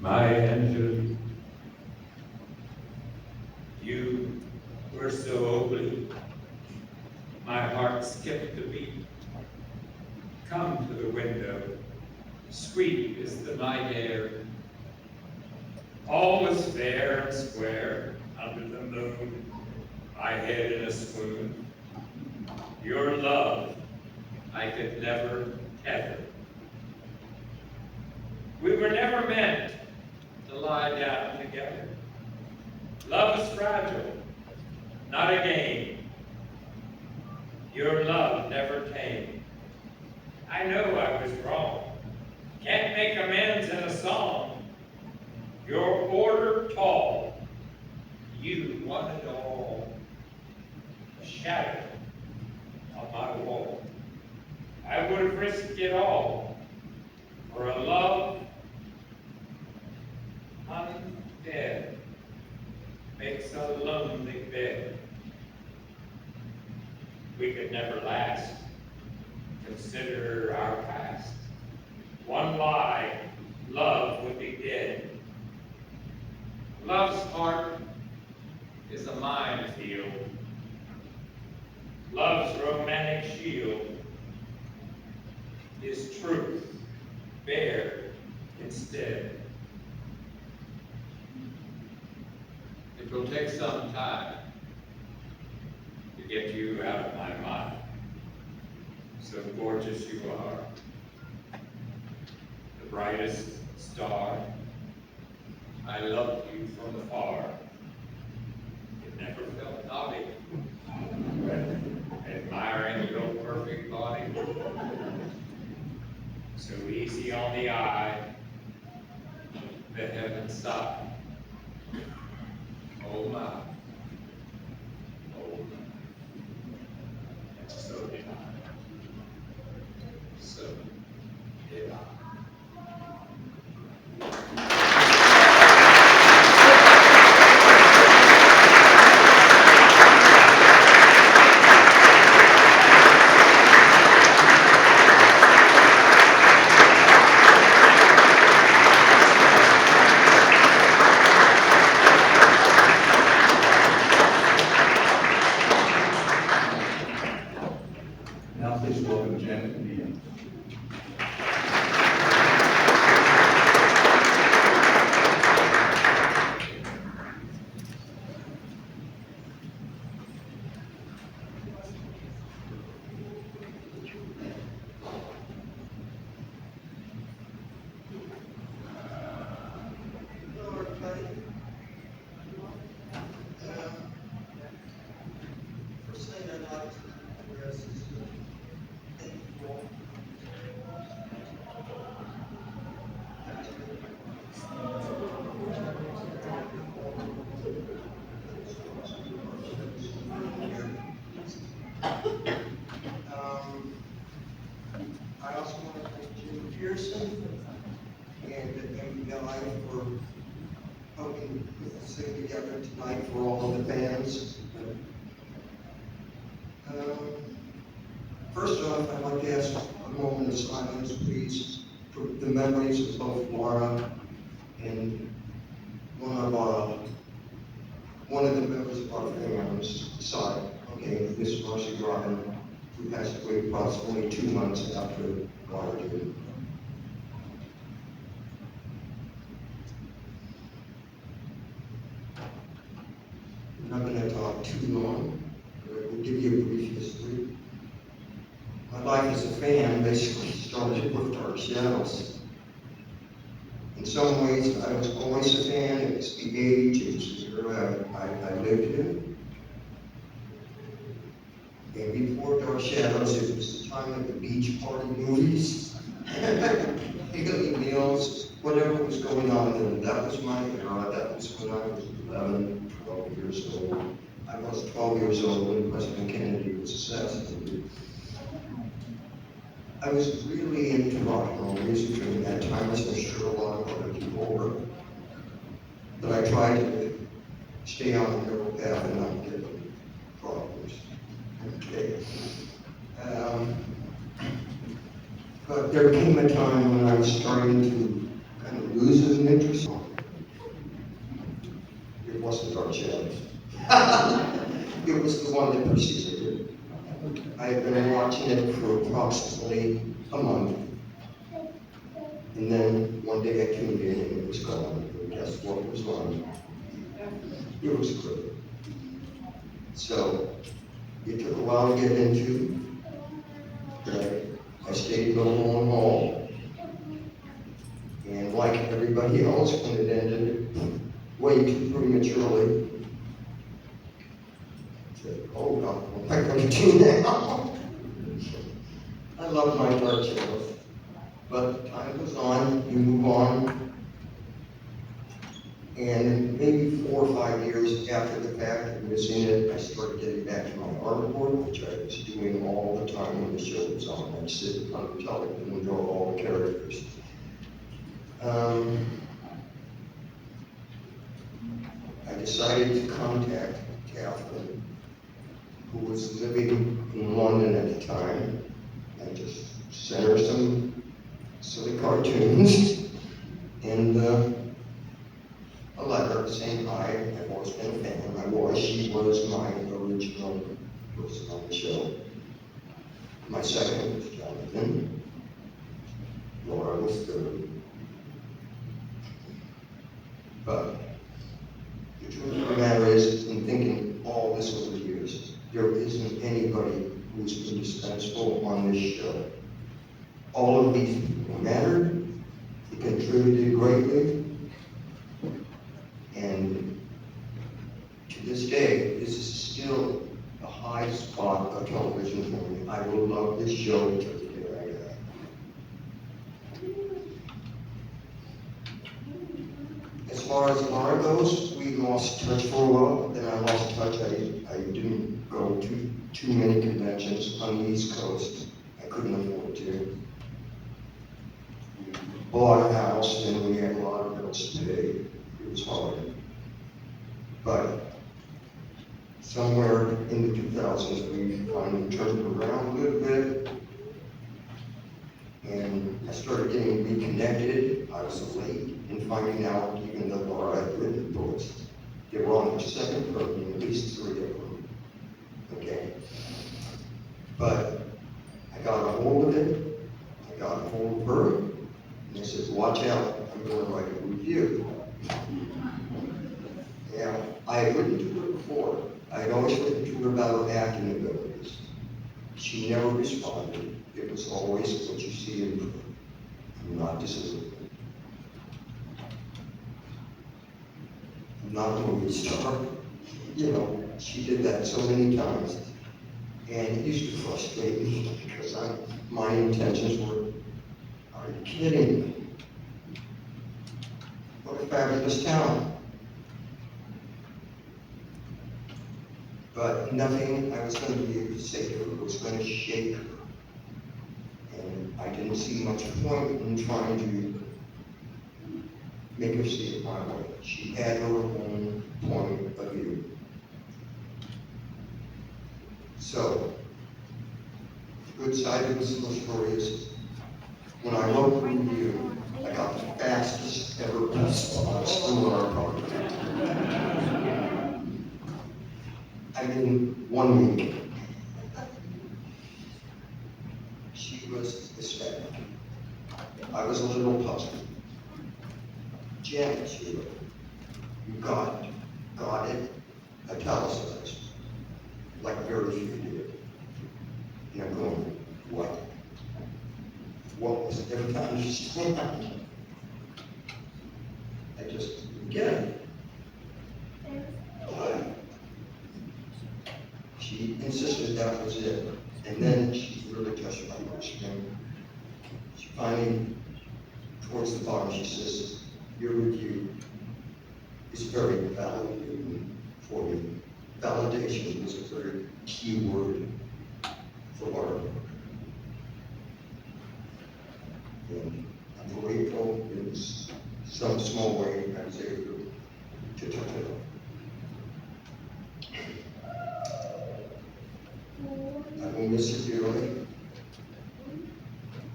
my Angelique, you were so ugly, my heart skipped a beat. Come to the window, sweet is the night air. All was fair and square under the moon, my head in a swoon. Your love I could never tether. We were never meant to lie down together. Love is fragile, not a game. Your love never came. I know I was wrong. Can't make amends in a song. Your order tall, you want it all. A shadow on my wall. I would have risked it all for a love undead makes a lonely bed. We could never last. Consider our past. One lie, love would be dead. Love's heart is a minefield. Love's romantic shield is truth, bare instead. It will take some time to get you out of my mind. So gorgeous you are, the brightest star. I loved you from afar. It never felt naughty, admiring your perfect body. So easy on the eye, the heaven side. Oh my, oh my. And so did I. So did I. Now please welcome Janet and Ian. Hello, everybody. First thing I'd like to address is thank you all. I also want to thank Jim Pearson and MBI for helping put this thing together tonight for all of the bands. First off, I'd like to ask a moment of silence, please, for the memories of both Lara and one of the members of our family on this side, okay, Miss Marcy Robin, who passed away approximately 2 months after Lara did. I'm not going to talk too long, but I will give you a brief history. My life as a fan basically started with Dark Shadows. In some ways, I was always a fan. It was the age, it was the era I lived in. And before Dark Shadows, it was the time of the beach party movies, Haley Mills, whatever was going on then. That was my era. That was when I was 11, 12 years old. I was 12 years old when President Kennedy was assassinated. I was really into rock and roll music during that time, as I'm sure a lot of other people were. But I tried to stay on the narrow path and not get into problems. Okay. But there came a time when I was starting to kind of lose an interest. It wasn't Dark Shadows. It was the one that preceded it. I had been watching it for approximately a month. And then one day I tuned in and it was gone. And guess what was on? It was good. So, it took a while to get into, but I stayed the long haul. And like everybody else, when it ended way too prematurely, I said, oh God, what am I going to do now? I love my dark shadows, but time goes on, you move on, and maybe 4 or 5 years after the fact of missing it, I started getting back to my artboard, which I was doing all the time when the show was on. I'd sit on the television and draw all the characters. I decided to contact Catherine, who was living in London at the time. I just sent her some silly cartoons and a letter saying hi, I've always been a fan. She was my original person on the show. My second was Jonathan. Laura was third. But the truth of the matter is, in thinking all this over the years, there isn't anybody who's indispensable on this show. All of these people mattered, they contributed greatly, and to this day, this is still a high spot of television for me. I will love this show till the day I die. As far as Lara goes, we lost touch for a while, then I lost touch. I didn't go to too many conventions on the East Coast. I couldn't afford to. Bought a house and we had a lot of bills to pay. It was hard. But somewhere in the 2000s, we finally turned it around a little bit. And I started getting reconnected. I was late in finding out, even though Laura had written the books, they were on the second program, at least 3 of them. Okay? But I got a hold of it. I got a hold of her. And I said, watch out, I'm going to write a review. Yeah, I had written to her before. I had always written to her about her acting abilities. She never responded. It was always what you see in her. I'm not disappointed. I'm not a movie star. You know, she did that so many times. And it used to frustrate me because my intentions were, are you kidding me? What a fabulous talent. But nothing I was going to be able to say to her was going to shake her. And I didn't see much point in trying to make her see it my way. She had her own point of view. So, the good side of this little story is, when I wrote the review, I got the fastest ever response from Lara Parker. I mean, 1 week. She was ecstatic. I was a little puzzled. Janet, she wrote, you got it, italicized, like very few did. And I'm going, what? What was it every time she said? I just didn't get it. She insisted that was it. And then she really touched my heartstrings. She finally, towards the bottom, she says, your review is very validating for me. Validation is a very key word for Lara. And I'm grateful in some small way I was able to touch it up. I will miss you dearly.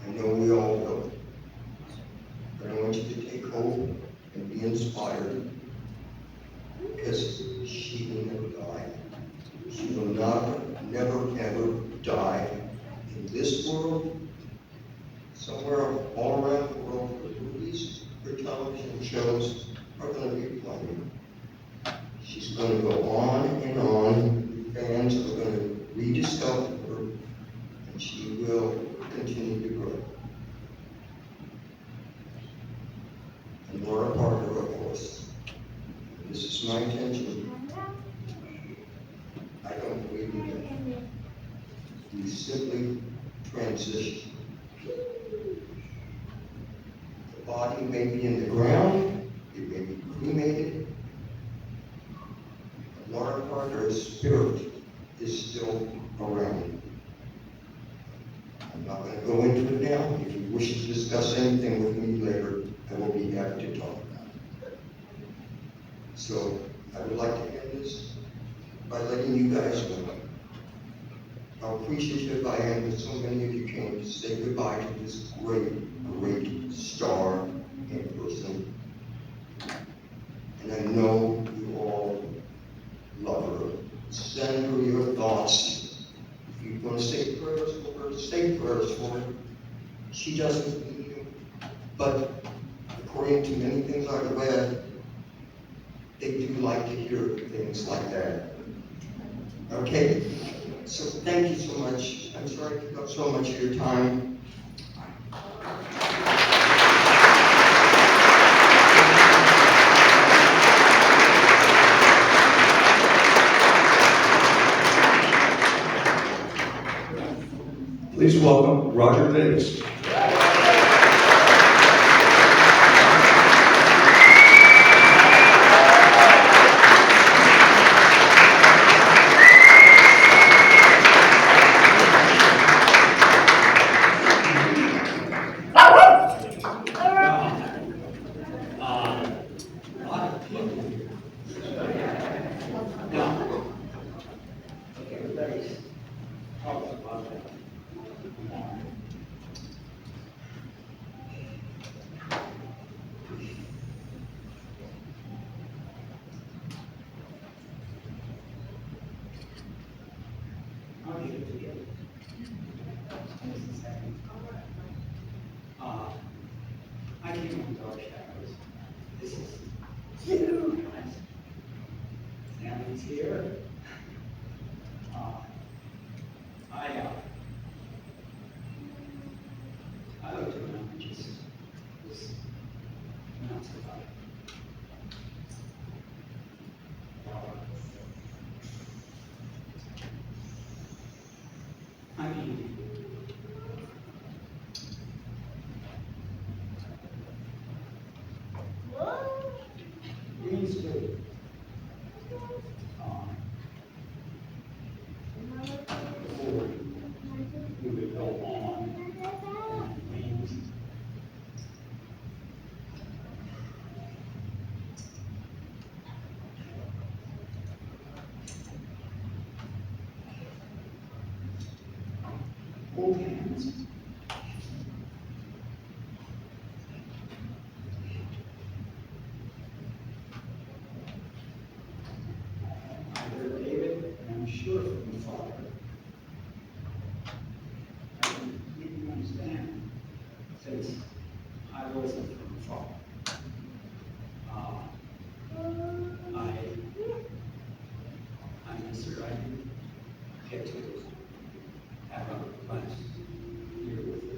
I know we all will. But I want you to take hope and be inspired, because she will never die. She will never ever die in this world, somewhere all around the world, for movies, for television shows, are gonna be playing. She's gonna go on and on. Fans are gonna rediscover her, and she will continue to grow. And Lara Parker, of course. This is my intention. I don't believe in death. We simply transition. The body may be in the ground, it may be cremated. But Lara Parker's spirit is still around. I'm not going to go into it now. If you wish to discuss anything with me later, I will be happy to talk about it. So I would like to end this by letting you guys know how appreciative I am that so many of you came to say goodbye to this great star and person. And I know you all love her. Send her your thoughts. If you want to say prayers for her, say prayers for her. She doesn't need you, but according to many things I've read, they do like to hear things like that. Okay? So thank you so much. I'm sorry to take up so much of your time. Please welcome Roger Davis. I came on Dark Shadows. This is you. Family's here. I looked around and just was not surviving. I mean, Green Street. Before we would go on and wings. Hold hands. I heard David, and I'm sure from the Father. I didn't understand, since I wasn't from the Father. I miss her. I didn't get to have a last year with her.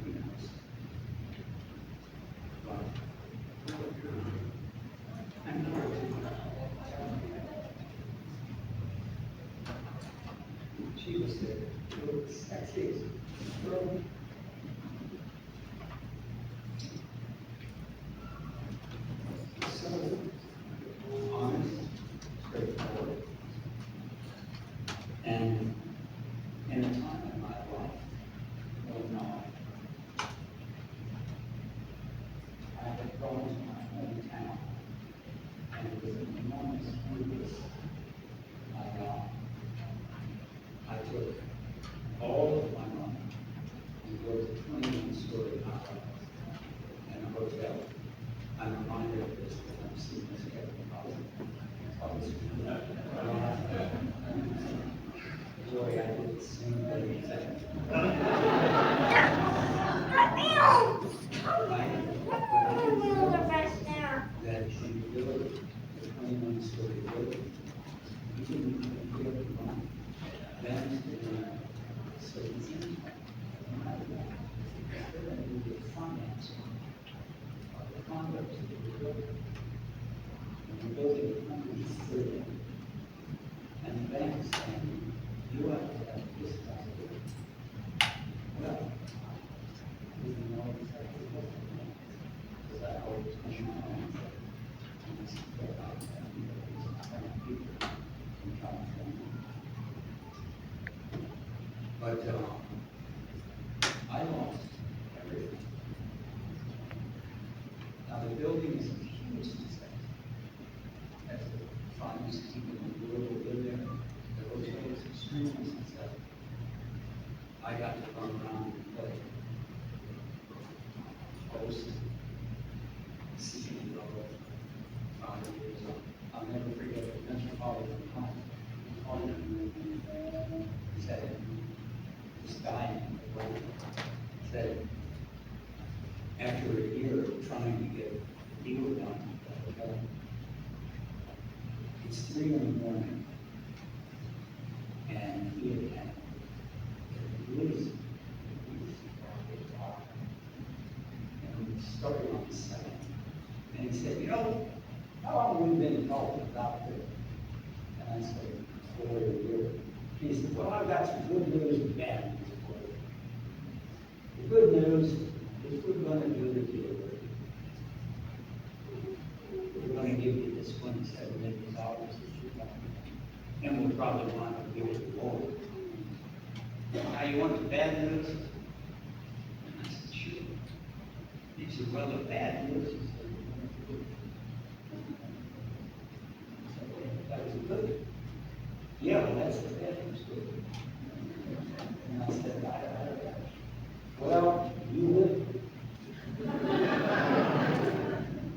Who knows? But I'm here to tell you that she was there. She was sexy. Girl. So honest, straightforward. And in a time in my life when I had gone to my hometown and it was an enormous grievous. I took all of my money and built a 21-story house and a hotel. I'm reminded of this when I'm seeing this Joy, I did the same thing. But, I lost everything. Now, the building is a huge success. That's the finest people in the world who live there. The hotel is extremely successful. I got to run around and play. Host, singing for 5 years. I'll never forget the Metropolitan said, this guy said, after a year of trying to get a deal done, it's 3 in the morning, and he had at least, and we started on the 7th, and he said, you know, how long have we been talking about this? And I said, 4 years. He said, well, I've got some good news and bad news for you. The good news is we're going to do the deal with you. We're going to give you this $27 million that you want. And we'll probably want to give it more. Now, you want the bad news? And I said, sure. He said, well, the bad news is that was good. Yeah, well, that's the bad news. And I said, well, you would.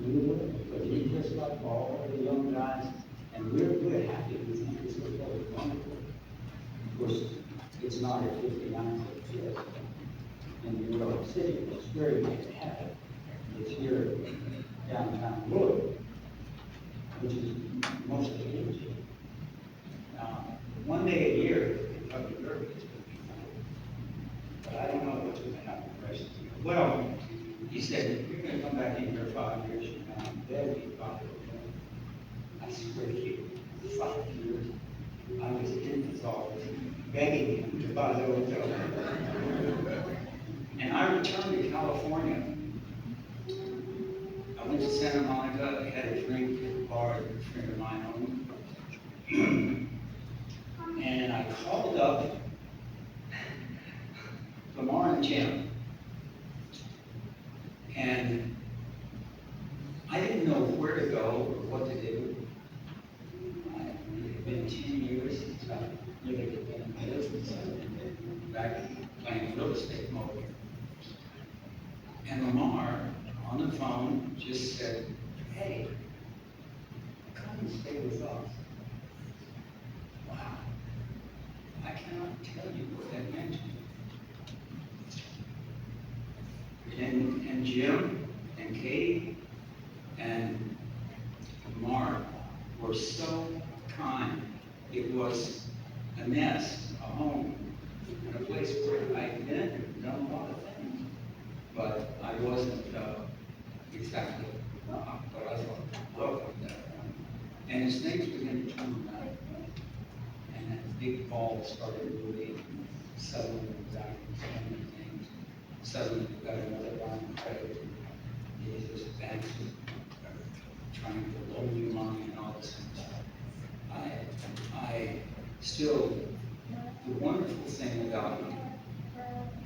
You would, but you just like all the young guys, and we're happy. We think this was really wonderful. Of course, it's not a 59-foot jet in New York City. It's very nice to have it. It's here downtown Wood, which is mostly empty. One day a year, Kentucky Derby is going to be fun. But I don't know what's going to happen the rest of the year. Well, he said, you're going to come back in here 5 years from now, and they'll be about it. I swear to you, 5 years, I was in his office begging him to buy the hotel. And I returned to California. I went to Santa Monica, I had a drink at the bar that a friend of mine owned. And I called up Lamar and Jim. And I didn't know where to go or what to do. It had been 10 years since I really been in business. Back playing real estate mode. And Lamar, on the phone, just said, hey, come and stay with us. Wow. I cannot tell you what that meant to me. And Jim and Katie and Mark were so kind. It was a nest, a home, and a place where I'd been and done a lot of things. But I wasn't exactly what I thought welcome there. And as things began to turn around, and that big ball started moving, suddenly we got so many things. Suddenly we got another line of credit. These banks were trying to loan you money and all this kind of stuff. I still, the wonderful thing about me,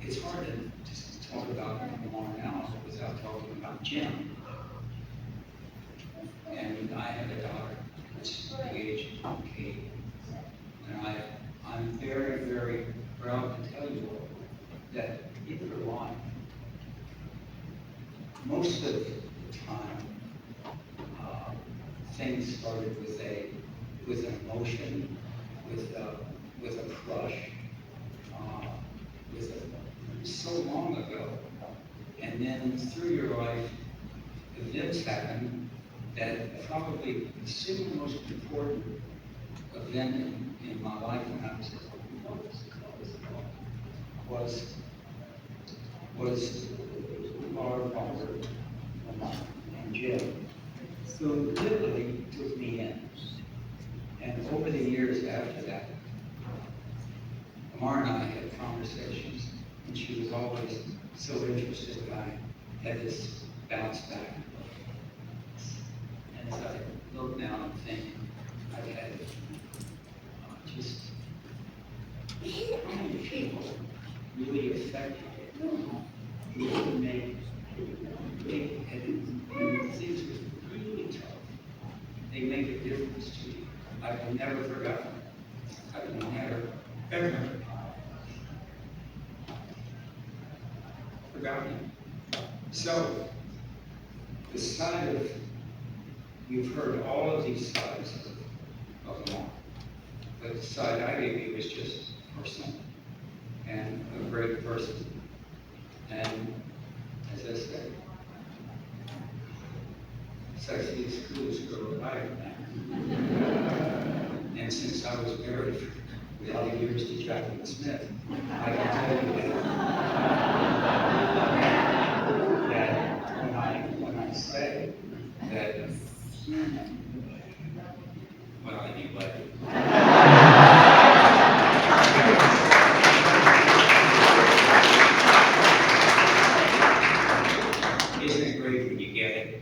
it's hard to just talk about Lamar now without talking about Jim. And I have a daughter that's the age of Kate. And I'm very, very proud to tell you that in her life, most of the time, things started with an emotion, with a crush, so long ago. And then through your life, events happen that probably the single most important event in my life when I was Lara Parker and Jim, who literally took me in. And over the years after that, Lamar and I had conversations, and she was always so interested that I had this bounce back. And as I look now and think, I've had just how many people really affected it. It really made, and when things were really tough, they make a difference to you. I will never forget them. I will never, ever forgotten them. So, the side of, you've heard all of these sides of Mark, but the side I gave you is just personal and a great person. And as I said, sexiest, coolest girl I ever met. And since I was married for all the years to Jacqueline Smith, I can tell you that when I say that, well, anyway. Isn't it great when you get it?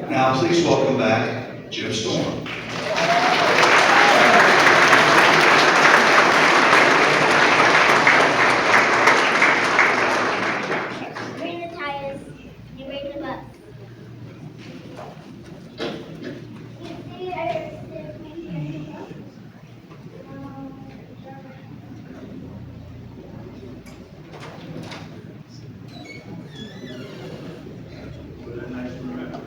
Now, please welcome back Jim Storm. Bring the tires, you bring the bus. You see, I What a nice remember.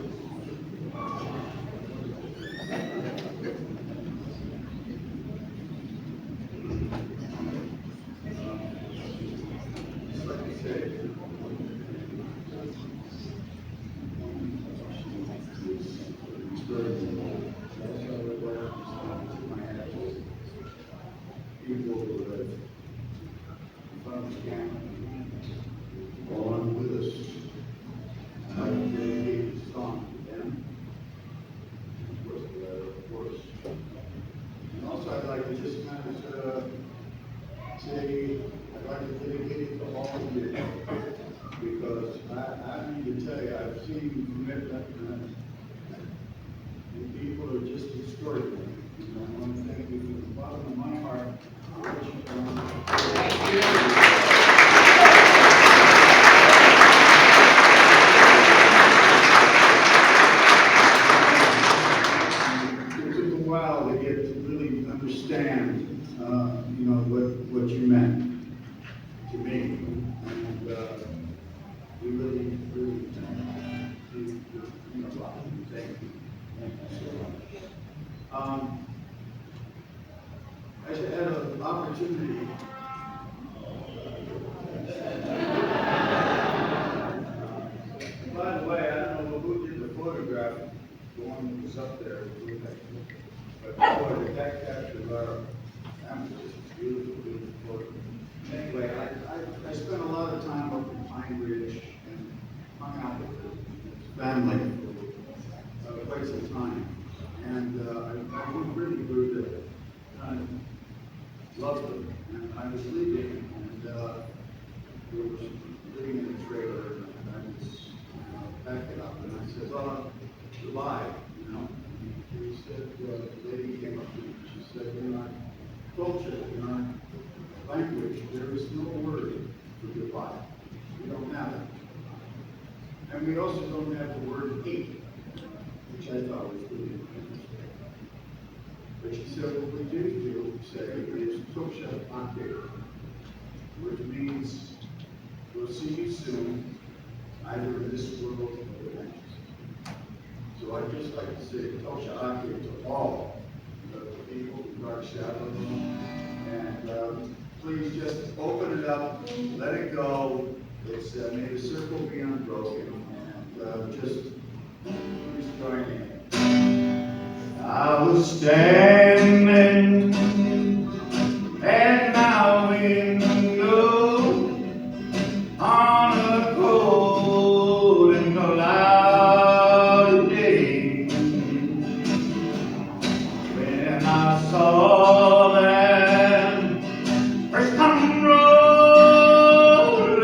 Just like you say, people who have fun on with us. I would dedicate this song to them. Of course. And also, I'd like to just kind of say, I'd like to dedicate it to all of you. Because I need to tell you, I've seen commitment and people are just extraordinary. And I want to thank you from the bottom of my heart for what you've done. Thank you. While to get to really understand, what you meant to me, and we really, really a lot. Thank you so much. I had an opportunity. By the way, I don't know who did the photograph, the one that was up there. But boy, that captured Lara. That was just a beautiful, beautiful photo. Anyway, I spent a lot of time up in Pine Ridge and hung out with the family for quite some time. And I really grew to kind of love them. And I was leaving, and we were living in a trailer, and I was packing up, and I said, well, goodbye, She said, the lady came up to me, she said, in our culture, in our language, there is no word for goodbye. We don't have it. And we also don't have the word hate, which I thought was really interesting. But she said, what we do say is tosha ake, which means we'll see you soon, either in this world or the next. So I'd just like to say tosha ake to all the people in Dark Shadows, and please just open it up, let it go. It's may the circle be unbroken, just join in. I was standing at my window on a cold and cloudy day when I saw that first come rolling.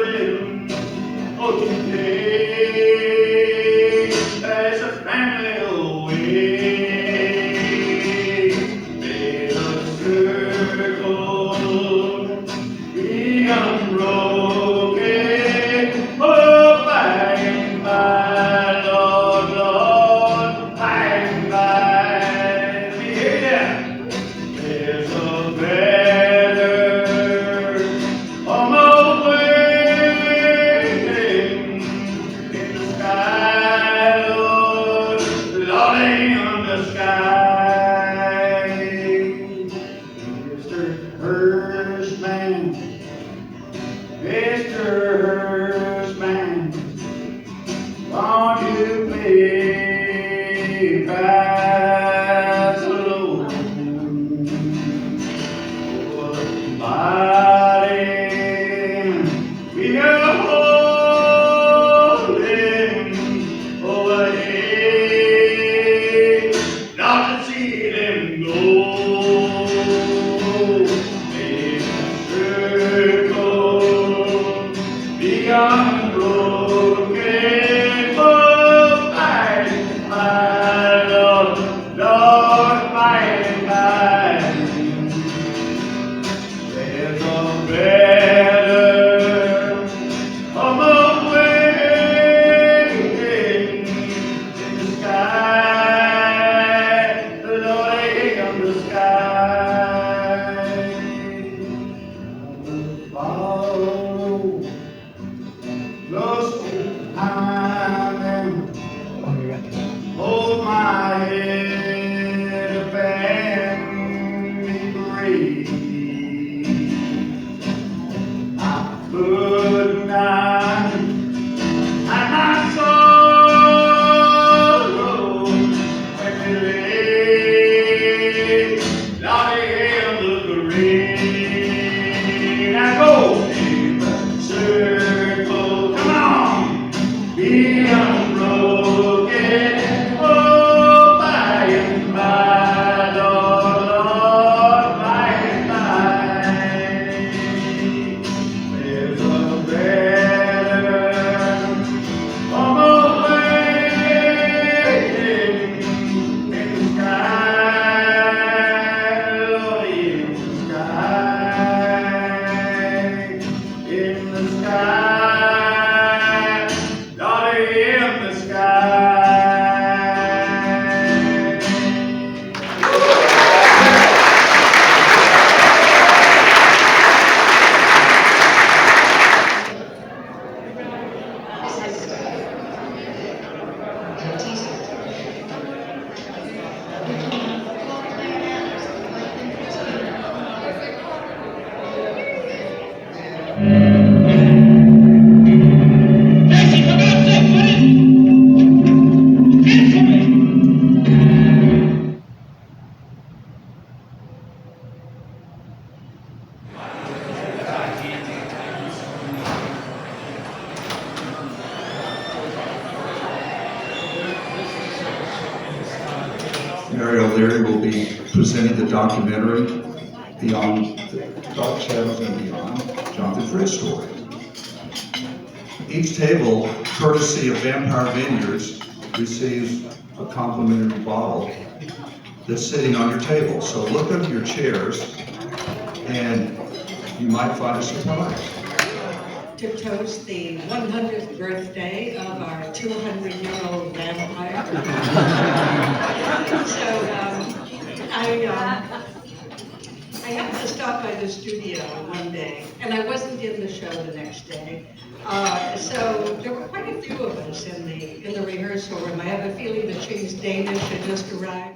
Oh, today there's a family away. There's a circle be unbroken. Oh, by and by, Lord, Lord, by and by. Let me hear ya. There's a better almost waiting in the sky, Lord, Lordy on the sky. Mr. Hirschman, Mr. Hirschman, won't you please pass along? Body we are holding away, not to see them go. In the circle beyond broken, oh, by Lord, Lord, by and by. There's a better almost waiting in the sky, Lordy on the sky. Follow close behind them, hold my head up and be brave. Good night, and my sorrow when we lay lying under the rain. Now go in the circle, come on, be unbroken. Oh, by and by, Lord, Lord, by and by. There's a better almost waiting in the sky, Lord, in the sky, in the sky, Lord, in the sky. Marriott O'Leary will be presenting the documentary Beyond the Dark Shadows and Beyond, Jonathan Fridge story. Each table, courtesy of Vampire Vineyards, receives a complimentary bottle that's sitting on your table. So look under your chairs and you might find a surprise. To toast the 100th birthday of our 200-year-old vampire. So I happened to stop by the studio one day, and I wasn't in the show the next day. So there were quite a few of us in the rehearsal room. I have a feeling that James Danish had just arrived.